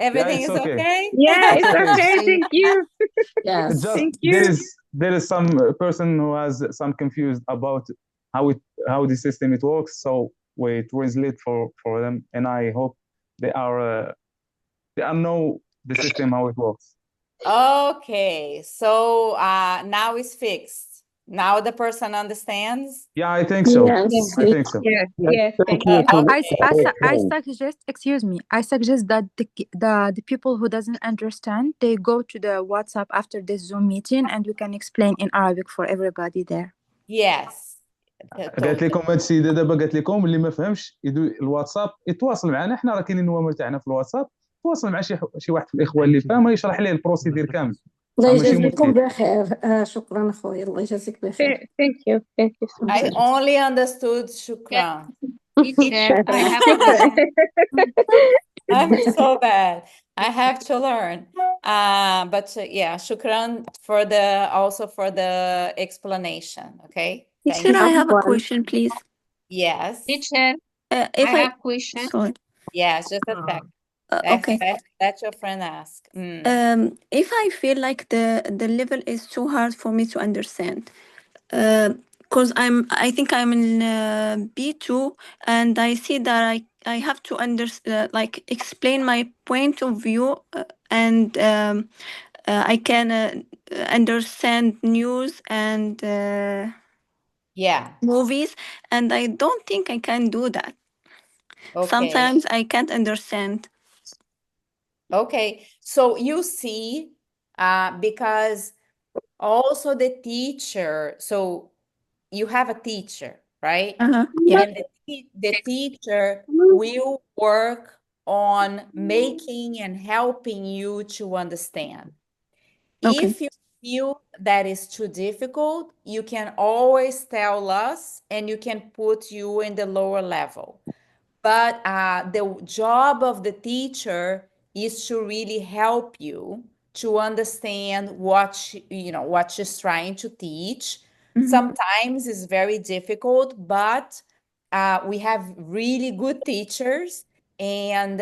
Everything is okay? Yeah, it's okay. Thank you. Yes. Thank you. There is some person who has some confused about how the system it works, so we translate for them, and I hope they know the system how it works. Okay, so now it's fixed. Now the person understands? Yeah, I think so. Yes. I think so. Yes, thank you. I suggest, excuse me, I suggest that the people who doesn't understand, they go to the WhatsApp after this Zoom meeting and we can explain in Arabic for everybody there. Yes. قالت لكم هاد السيده دابا، قالت لكم اللي ما فهمش يدو الواتساب يتواصل معنا، حنا راه كاينين نوامر تاعنا في الواتساب، تواصل مع شي واحد في الاخوه اللي فاهم يشرح ليه البروسيدير كامل. الله يجازيكم بخير. شكرا اخويا، الله يجازيك بخير. Thank you so much. I only understood شكرا. I'm so bad. I have to learn. But yeah, shukran also for the explanation. Okay. Teacher, I have a question, please. Yes. Teacher, If I have question. Sorry. Yes, just a sec. Okay. Let your friend ask. If I feel like the level is too hard for me to understand, because I think I'm in B2 and I see that I have to like explain my point of view and I can understand news and movies, and I don't think I can do that. Okay. Sometimes I can't understand. Okay, so you see, because also the teacher, so you have a teacher, right? Yeah. And the teacher will work on making and helping you to understand. Okay. If you feel that is too difficult, you can always tell us and you can put you in the lower level. But the job of the teacher is to really help you to understand what what she's trying to teach. Sometimes it's very difficult, but we have really good teachers and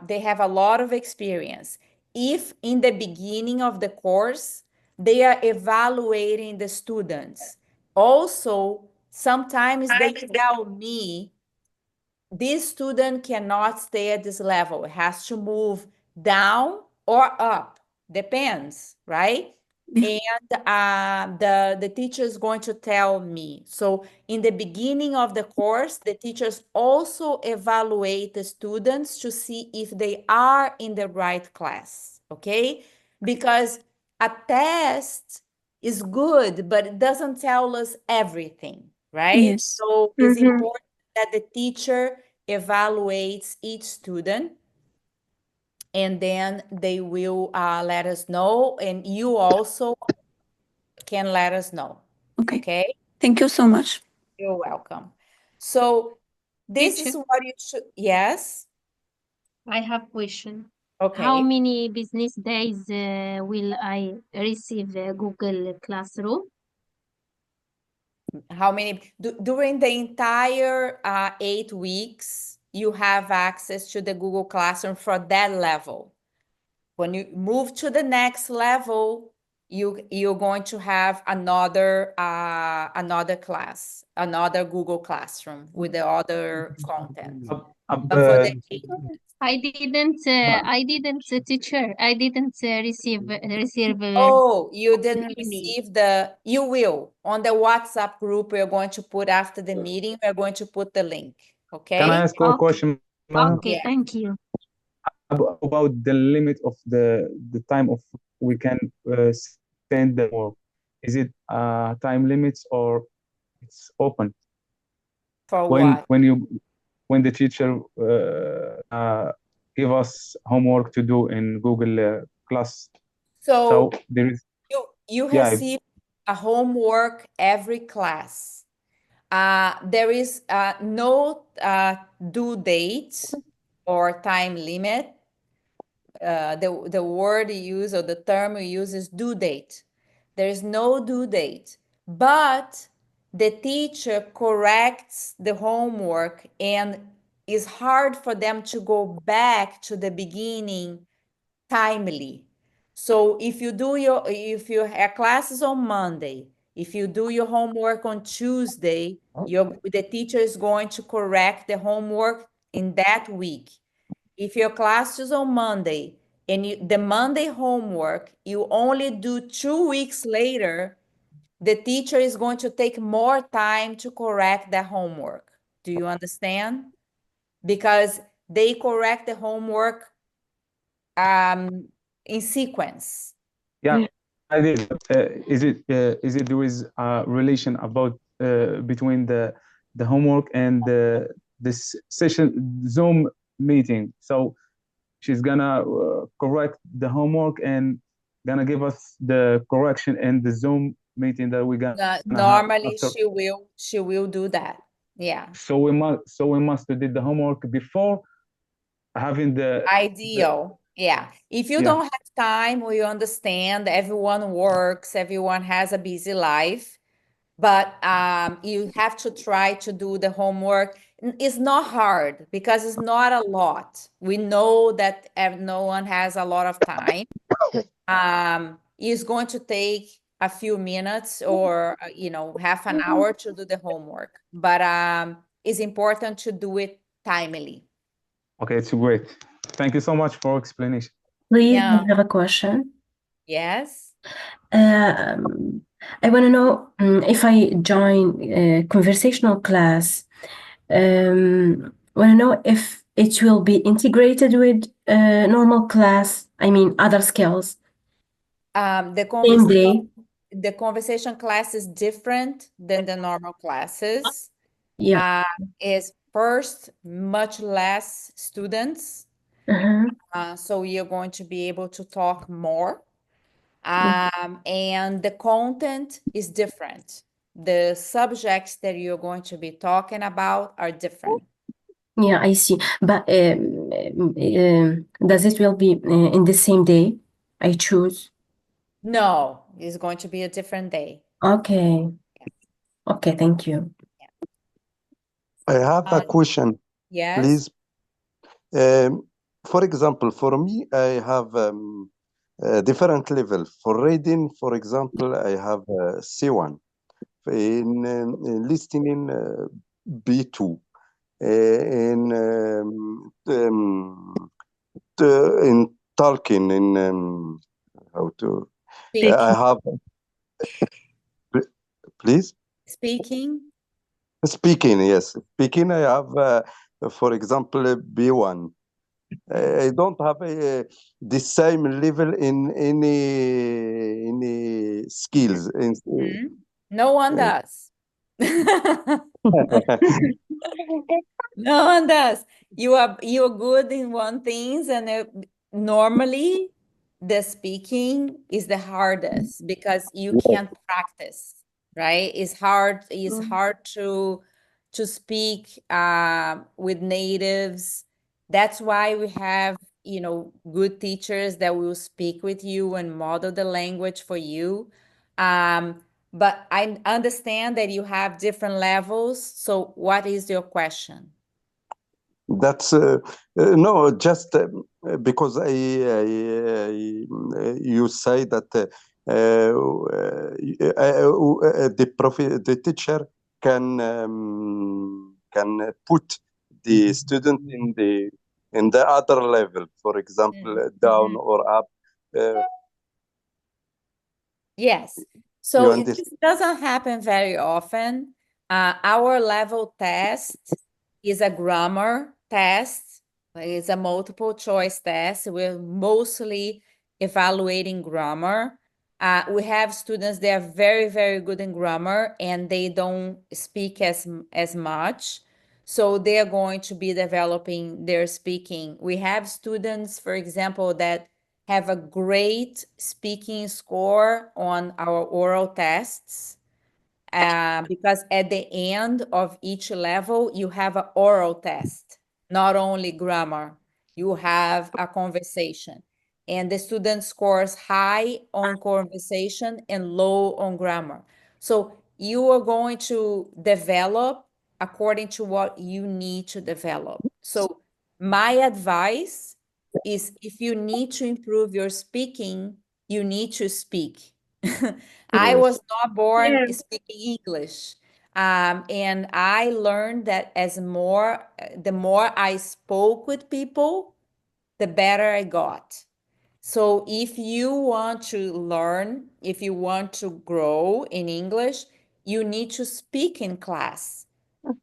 they have a lot of experience. If in the beginning of the course, they are evaluating the students. Also, sometimes they tell me, this student cannot stay at this level. It has to move down or up, depends, right? And the teacher is going to tell me. So in the beginning of the course, the teachers also evaluate the students to see if they are in the right class, okay? Because a test is good, but it doesn't tell us everything, right? Yes. So it's important that the teacher evaluates each student, and then they will let us know, and you also can let us know. Okay? Thank you so much. You're welcome. So this is what you should, yes? I have question. Okay. How many business days will I receive Google Classroom? How many? During the entire 8 weeks, you have access to the Google Classroom for that level. When you move to the next level, you're going to have another class, another Google Classroom with the other content. But for the I didn't teacher. I didn't receive. Oh, you didn't receive you will. On the WhatsApp group we're going to put after the meeting, we're going to put the link. Okay? Can I ask you a question? Okay, thank you. About the limit of the time of we can send the work. Is it time limits or it's open? For what? When the teacher give us homework to do in Google class. So there is you receive a homework every class. There is no due date or time limit. The word you use or the term you use is due date. There is no due date, but the teacher corrects the homework and it's hard for them to go back to the beginning timely. So if your class is on Monday, if you do your homework on Tuesday, the teacher is going to correct the homework in that week. If your class is on Monday and the Monday homework, you only do 2 weeks later, the teacher is going to take more time to correct the homework. Do you understand? Because they correct the homework in sequence. Yeah, I did. Is it there is a relation about between the homework and this session Zoom meeting? So she's gonna correct the homework and gonna give us the correction in the Zoom meeting that we got. Normally she will do that. Yeah. So we must do the homework before having the ideal. Yeah. If you don't have time, we understand everyone works, everyone has a busy life, but you have to try to do the homework. It's not hard because it's not a lot. We know that no one has a lot of time. It's going to take a few minutes or half an hour to do the homework, but it's important to do it timely. Okay, it's great. Thank you so much for explanation. Please, Yeah. I have a question. Yes. I want to know if I join a conversational class, want to know if it will be integrated with normal class, I mean, other skills. Same day. The conversation class is different than the normal classes. Yeah. Is first much less students. So you're going to be able to talk more. And the content is different. The subjects that you're going to be talking about are different. Yeah, I see. But does it will be in the same day I choose? No, it's going to be a different day. Okay. Okay, thank you. I have a question, Yes. please. For example, for me, I have a different level. For reading, for example, I have C1. In listening, B2. In talking, in how to I have please speaking, yes, speaking. I have for example B1. I don't have the same level in any skills. No one does. No one does. You're good in one thing, and normally the speaking is the hardest because you can't practice, right? It's hard to speak with natives. That's why we have, good teachers that will speak with you and model the language for you. But I understand that you have different levels. So what is your question? That's no, just because you say that the teacher can put the student in the other level, for example, down or up. Yes. So this doesn't happen very often. Our level test is a grammar test. It's a multiple choice test. We're mostly evaluating grammar. We have students that are very, very good in grammar and they don't speak as much. So they're going to be developing their speaking. We have students, for example, that have a great speaking score on our oral tests. Because at the end of each level, you have an oral test, not only grammar. You have a conversation. And the student scores high on conversation and low on grammar. So you are going to develop according to what you need to develop. So my advice is if you need to improve your speaking, you need to speak. I was not born speaking English. And I learned that the more I spoke with people, the better I got. So if you want to learn, if you want to grow in English, you need to speak in class.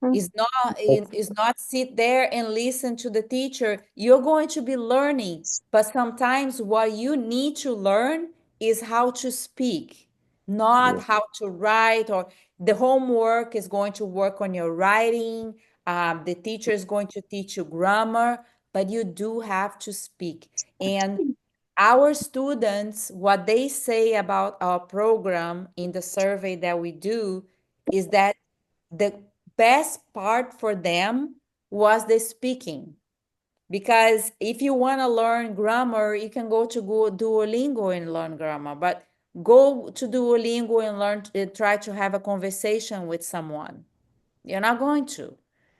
It's not sit there and listen to the teacher. You're going to be learning, but sometimes what you need to learn is how to speak, not how to write, or the homework is going to work on your writing. The teacher is going to teach you grammar, but you do have to speak. And our students, what they say about our program in the survey that we do is that the best part for them was the speaking. Because if you want to learn grammar, you can go to Duolingo and learn grammar, but go to Duolingo and try to have a conversation with someone. You're not going to.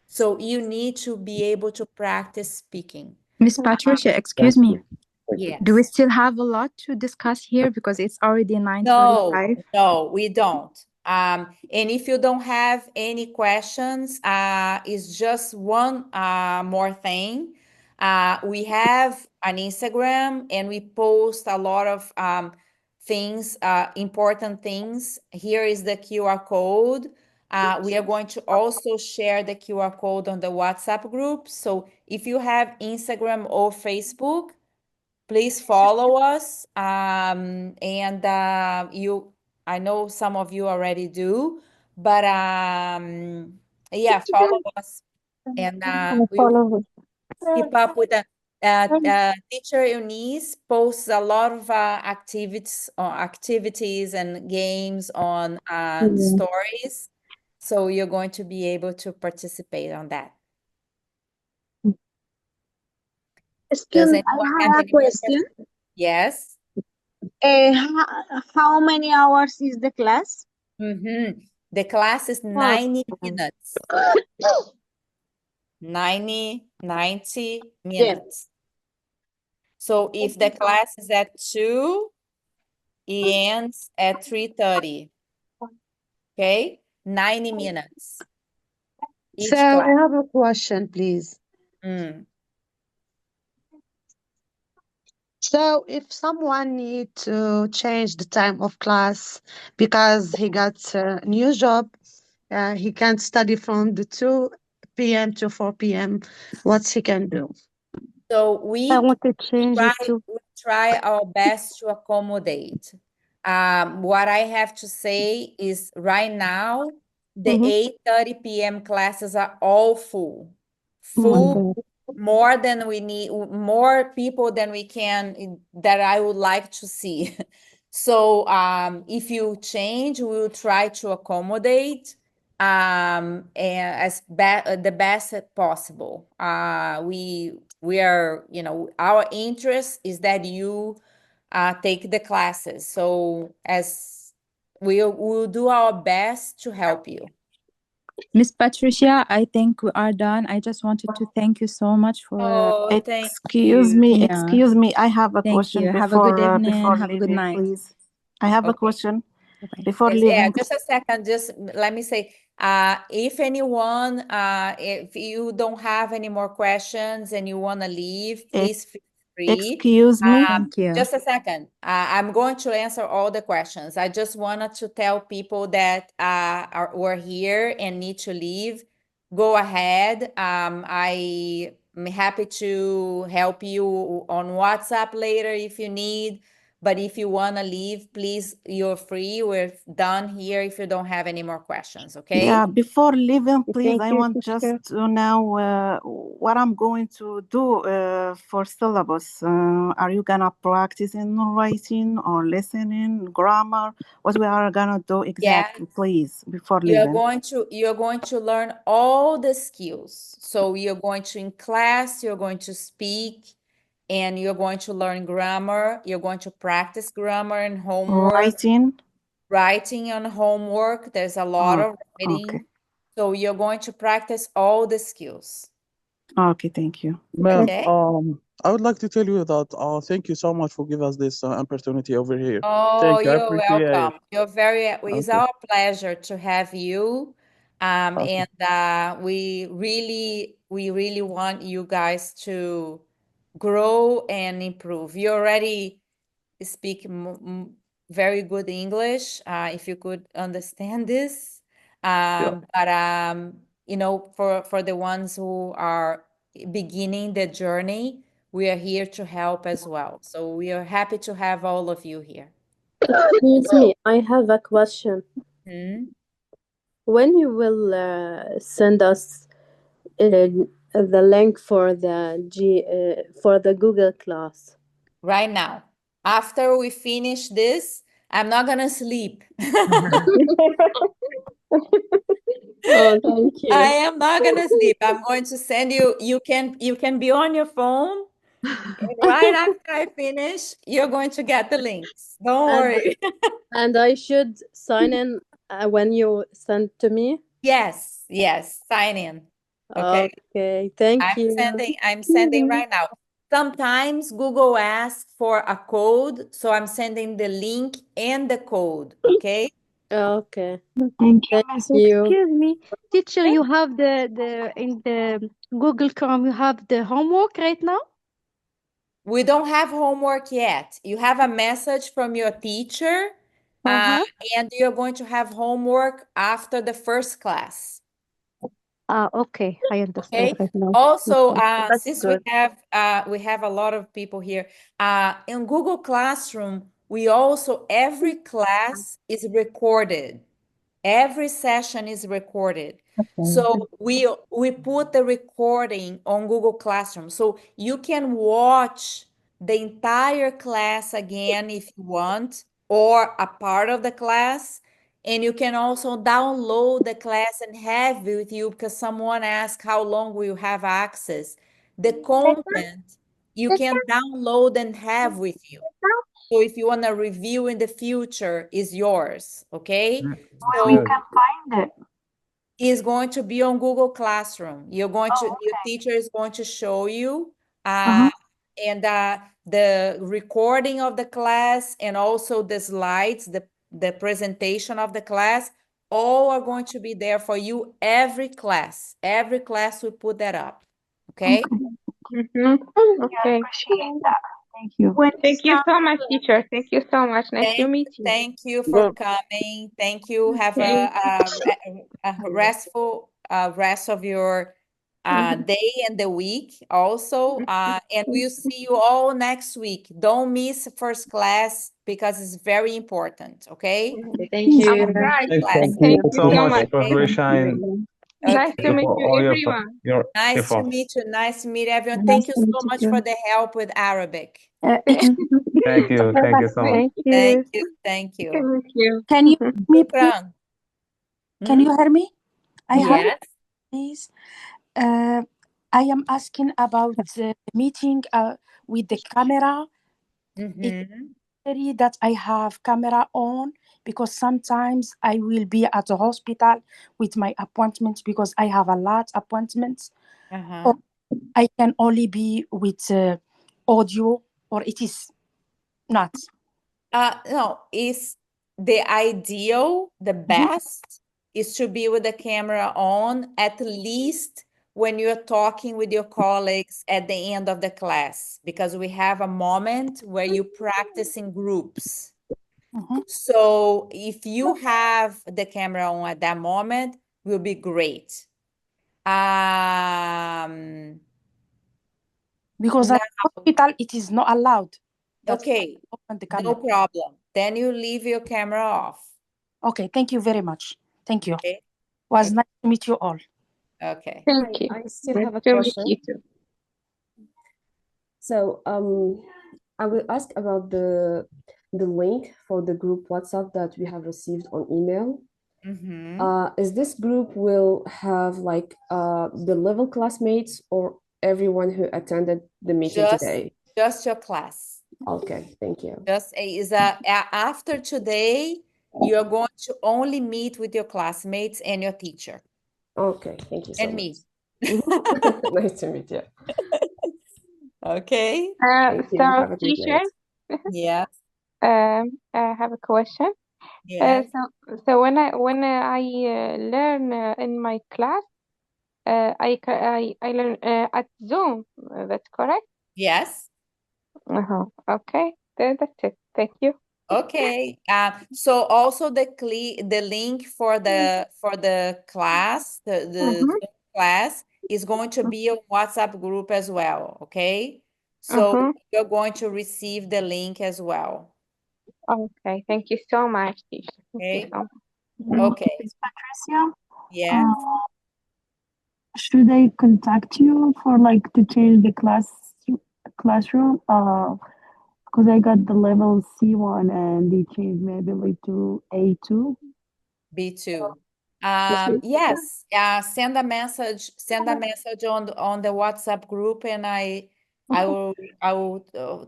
So you need to be able to practice speaking. Miss Patricia, excuse me. Yes. Do we still have a lot to discuss here because it's already 9:45? No, we don't. And if you don't have any questions, it's just one more thing. We have an Instagram and we post a lot of things, important things. Here is the QR code. We are going to also share the QR code on the WhatsApp group. So if you have Instagram or Facebook, please follow us. And I know some of you already do, but yeah, follow us. And we will keep up with the teacher Eunice posts a lot of activities and games on stories. So you're going to be able to participate on that. Excuse Does me, anyone I have have a any more question. questions? Yes. How many hours is the class? The class is 90 minutes. 90 minutes. So if the class is at 2, it ends at 3:30. Okay, 90 minutes. Each So class. I have a question, please. So if someone need to change the time of class because he got a new job, he can't study from the 2 p.m. to 4 p.m., what he can do? So we try our best to accommodate. What I have to say is right now, the 8:30 p.m. classes are all full. More than we need, more people than we can, that I would like to see. So if you change, we will try to accommodate and the best possible. We are, our interest is that you take the classes. So as we'll do our best to help you. Miss Patricia, I think we are done. I just wanted to thank you so much for thank Excuse you. me, Yeah. excuse me. I have a Thank question you. Have a good before evening. before Have a good leaving, night. please. I have a Okay. question Bye-bye. before Yes, yeah, leaving. just a second. Just let me say, if anyone, if you don't have any more questions and you want to leave, please feel free. Excuse me. Thank you. Just a second. I'm going to answer all the questions. I just wanted to tell people that were here and need to leave. Go ahead. I'm happy to help you on WhatsApp later if you need. But if you want to leave, please, you're free. We're done here if you don't have any more questions, okay? Yeah, before leaving, please, Thank I you, want sister. just to know what I'm going to do for syllabus. Are you gonna practice in writing or listening, grammar? What we are gonna do exactly, please, before You're leaving? going to learn all the skills. So you're going to, in class, you're going to speak and you're going to learn grammar. You're going to practice grammar and homework. Writing on homework. There's a lot of writing. Okay. So you're going to practice all the skills. Okay, thank you. Ma'am, Okay. I would like to tell you that thank you so much for giving us this opportunity over here. Oh, Thank you. I you're appreciate welcome. it. You're it's Okay. our pleasure to have you. Okay. And we really want you guys to grow and improve. You already speak very good English, if you could understand this. But for the ones who are beginning the journey, we are here to help as well. So we are happy to have all of you here. Excuse me, I have a question. When you will send us the link for the Google class? Right now. After we finish this, I'm not gonna sleep. Oh, thank you. I am not gonna sleep. I'm going to send you. You can be on your phone. And right after I finish, you're going to get the links. Don't worry. And I should sign in when you send to me? Yes, sign in. Okay. Okay, thank you. I'm sending right now. Sometimes Google asks for a code, so I'm sending the link and the code, okay? Okay. Thank you, Thank Miss. you. Excuse me, teacher, you have in the Google Chrome, you have the homework right now? We don't have homework yet. You have a message from your teacher, and you're going to have homework after the first class. Okay, I understand Okay. right now. Also, Okay, that's since good. we have a lot of people here, in Google Classroom, we also every class is recorded. Every session is recorded. So we put the recording on Google Classroom. So you can watch the entire class again if you want, or a part of the class. And you can also download the class and have it with you because someone asked how long will you have access. The content you can download and have with you. So if you want to review in the future, is yours, okay? Where we can find it? Is going to be on Google Classroom. You're going to, your teacher is going to show you, and the recording of the class and also the slides, the presentation of the class, all are going to be there for you. Every class we put that up. Okay. Okay. Appreciate that. Thank you. Thank you so much, teacher. Thank you so much. Nice to meet you. Thank you for coming. Thank you. Have a restful rest of your day and the week also. And we'll see you all next week. Don't miss first class because it's very important. Okay. Thank you. Thank you so much, Professor Shine. Nice to meet you, For all everyone. your Nice to efforts. meet you. Nice to meet everyone. Nice Thank you to meet so you much too. for the help with Arabic. Thank you. Thank you so much. Thank you. Thank you. Thank you. Thank you. Can you hear me, please? Shukran. Can you hear me? I have, Yes. please. I am asking about the meeting with the camera. It's necessary that I have camera on because sometimes I will be at the hospital with my appointments because I have a lot of appointments. Or I can only be with audio, or it is not. No, it's the ideal, the best is to be with the camera on, at least when you're talking with your colleagues at the end of the class, because we have a moment where you practice in groups. So if you have the camera on at that moment, will be great. Because at the hospital, it is not allowed. Okay, no problem. Then you leave your camera off. Okay, thank you very much. Thank you. Okay. Was nice to meet you all. Okay. Thank you. I still have a Nice to meet question. you too. So I will ask about the link for the group WhatsApp that we have received on email. Is this group will have like the level classmates or everyone who attended the meeting today? Just your class. Okay, thank you. Just after today, you're going to only meet with your classmates and your teacher. Okay, thank you so and much. me. Nice to meet you. Okay. Thank you. Have a So, great teacher, night. Yes. I have a question. Yes. So when I learn in my class, I learn at Zoom. That's correct? Yes. Okay. That's it. Thank you. Okay. So also the link for the class, the Zoom class is going to be a WhatsApp group as well. Okay. So you're going to receive the link as well. Okay. Thank you so much, teacher. Thank you Okay. so much. Okay. Miss Patricia, Yes. should I contact you for like to change the classroom? Because I got the level C1 and they changed my ability to A2. B2. Yes. Send a message on the WhatsApp group, and I will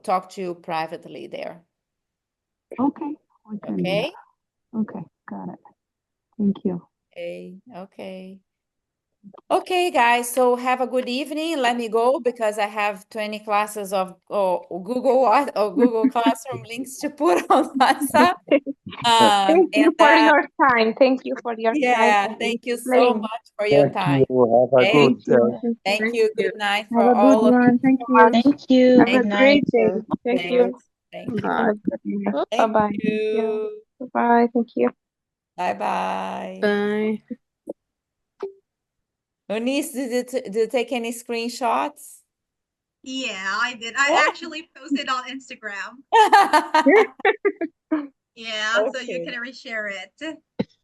talk to you privately there. Okay. We can do Okay. that. Okay, got it. Thank you. Okay. Okay. Okay, guys, so have a good evening. Let me go because I have 20 classes of Google Classroom links to put on WhatsApp. Thank you And for your time. Thank you for your time yeah, and thank you so explain. much for your Thank time. you. Have a Okay, good thank you. Good night for Have a all good of you. one. Thank you. Thank you. Have a Good great night. day. Thank you. Thank you. Bye. Have a good day. Thank Bye-bye. Thank you. you. Bye-bye. Thank you. Bye-bye. Bye. Eunice, did you take any screenshots? Yeah, I did. I actually posted on Instagram. Yeah, so you Okay. can reshare it.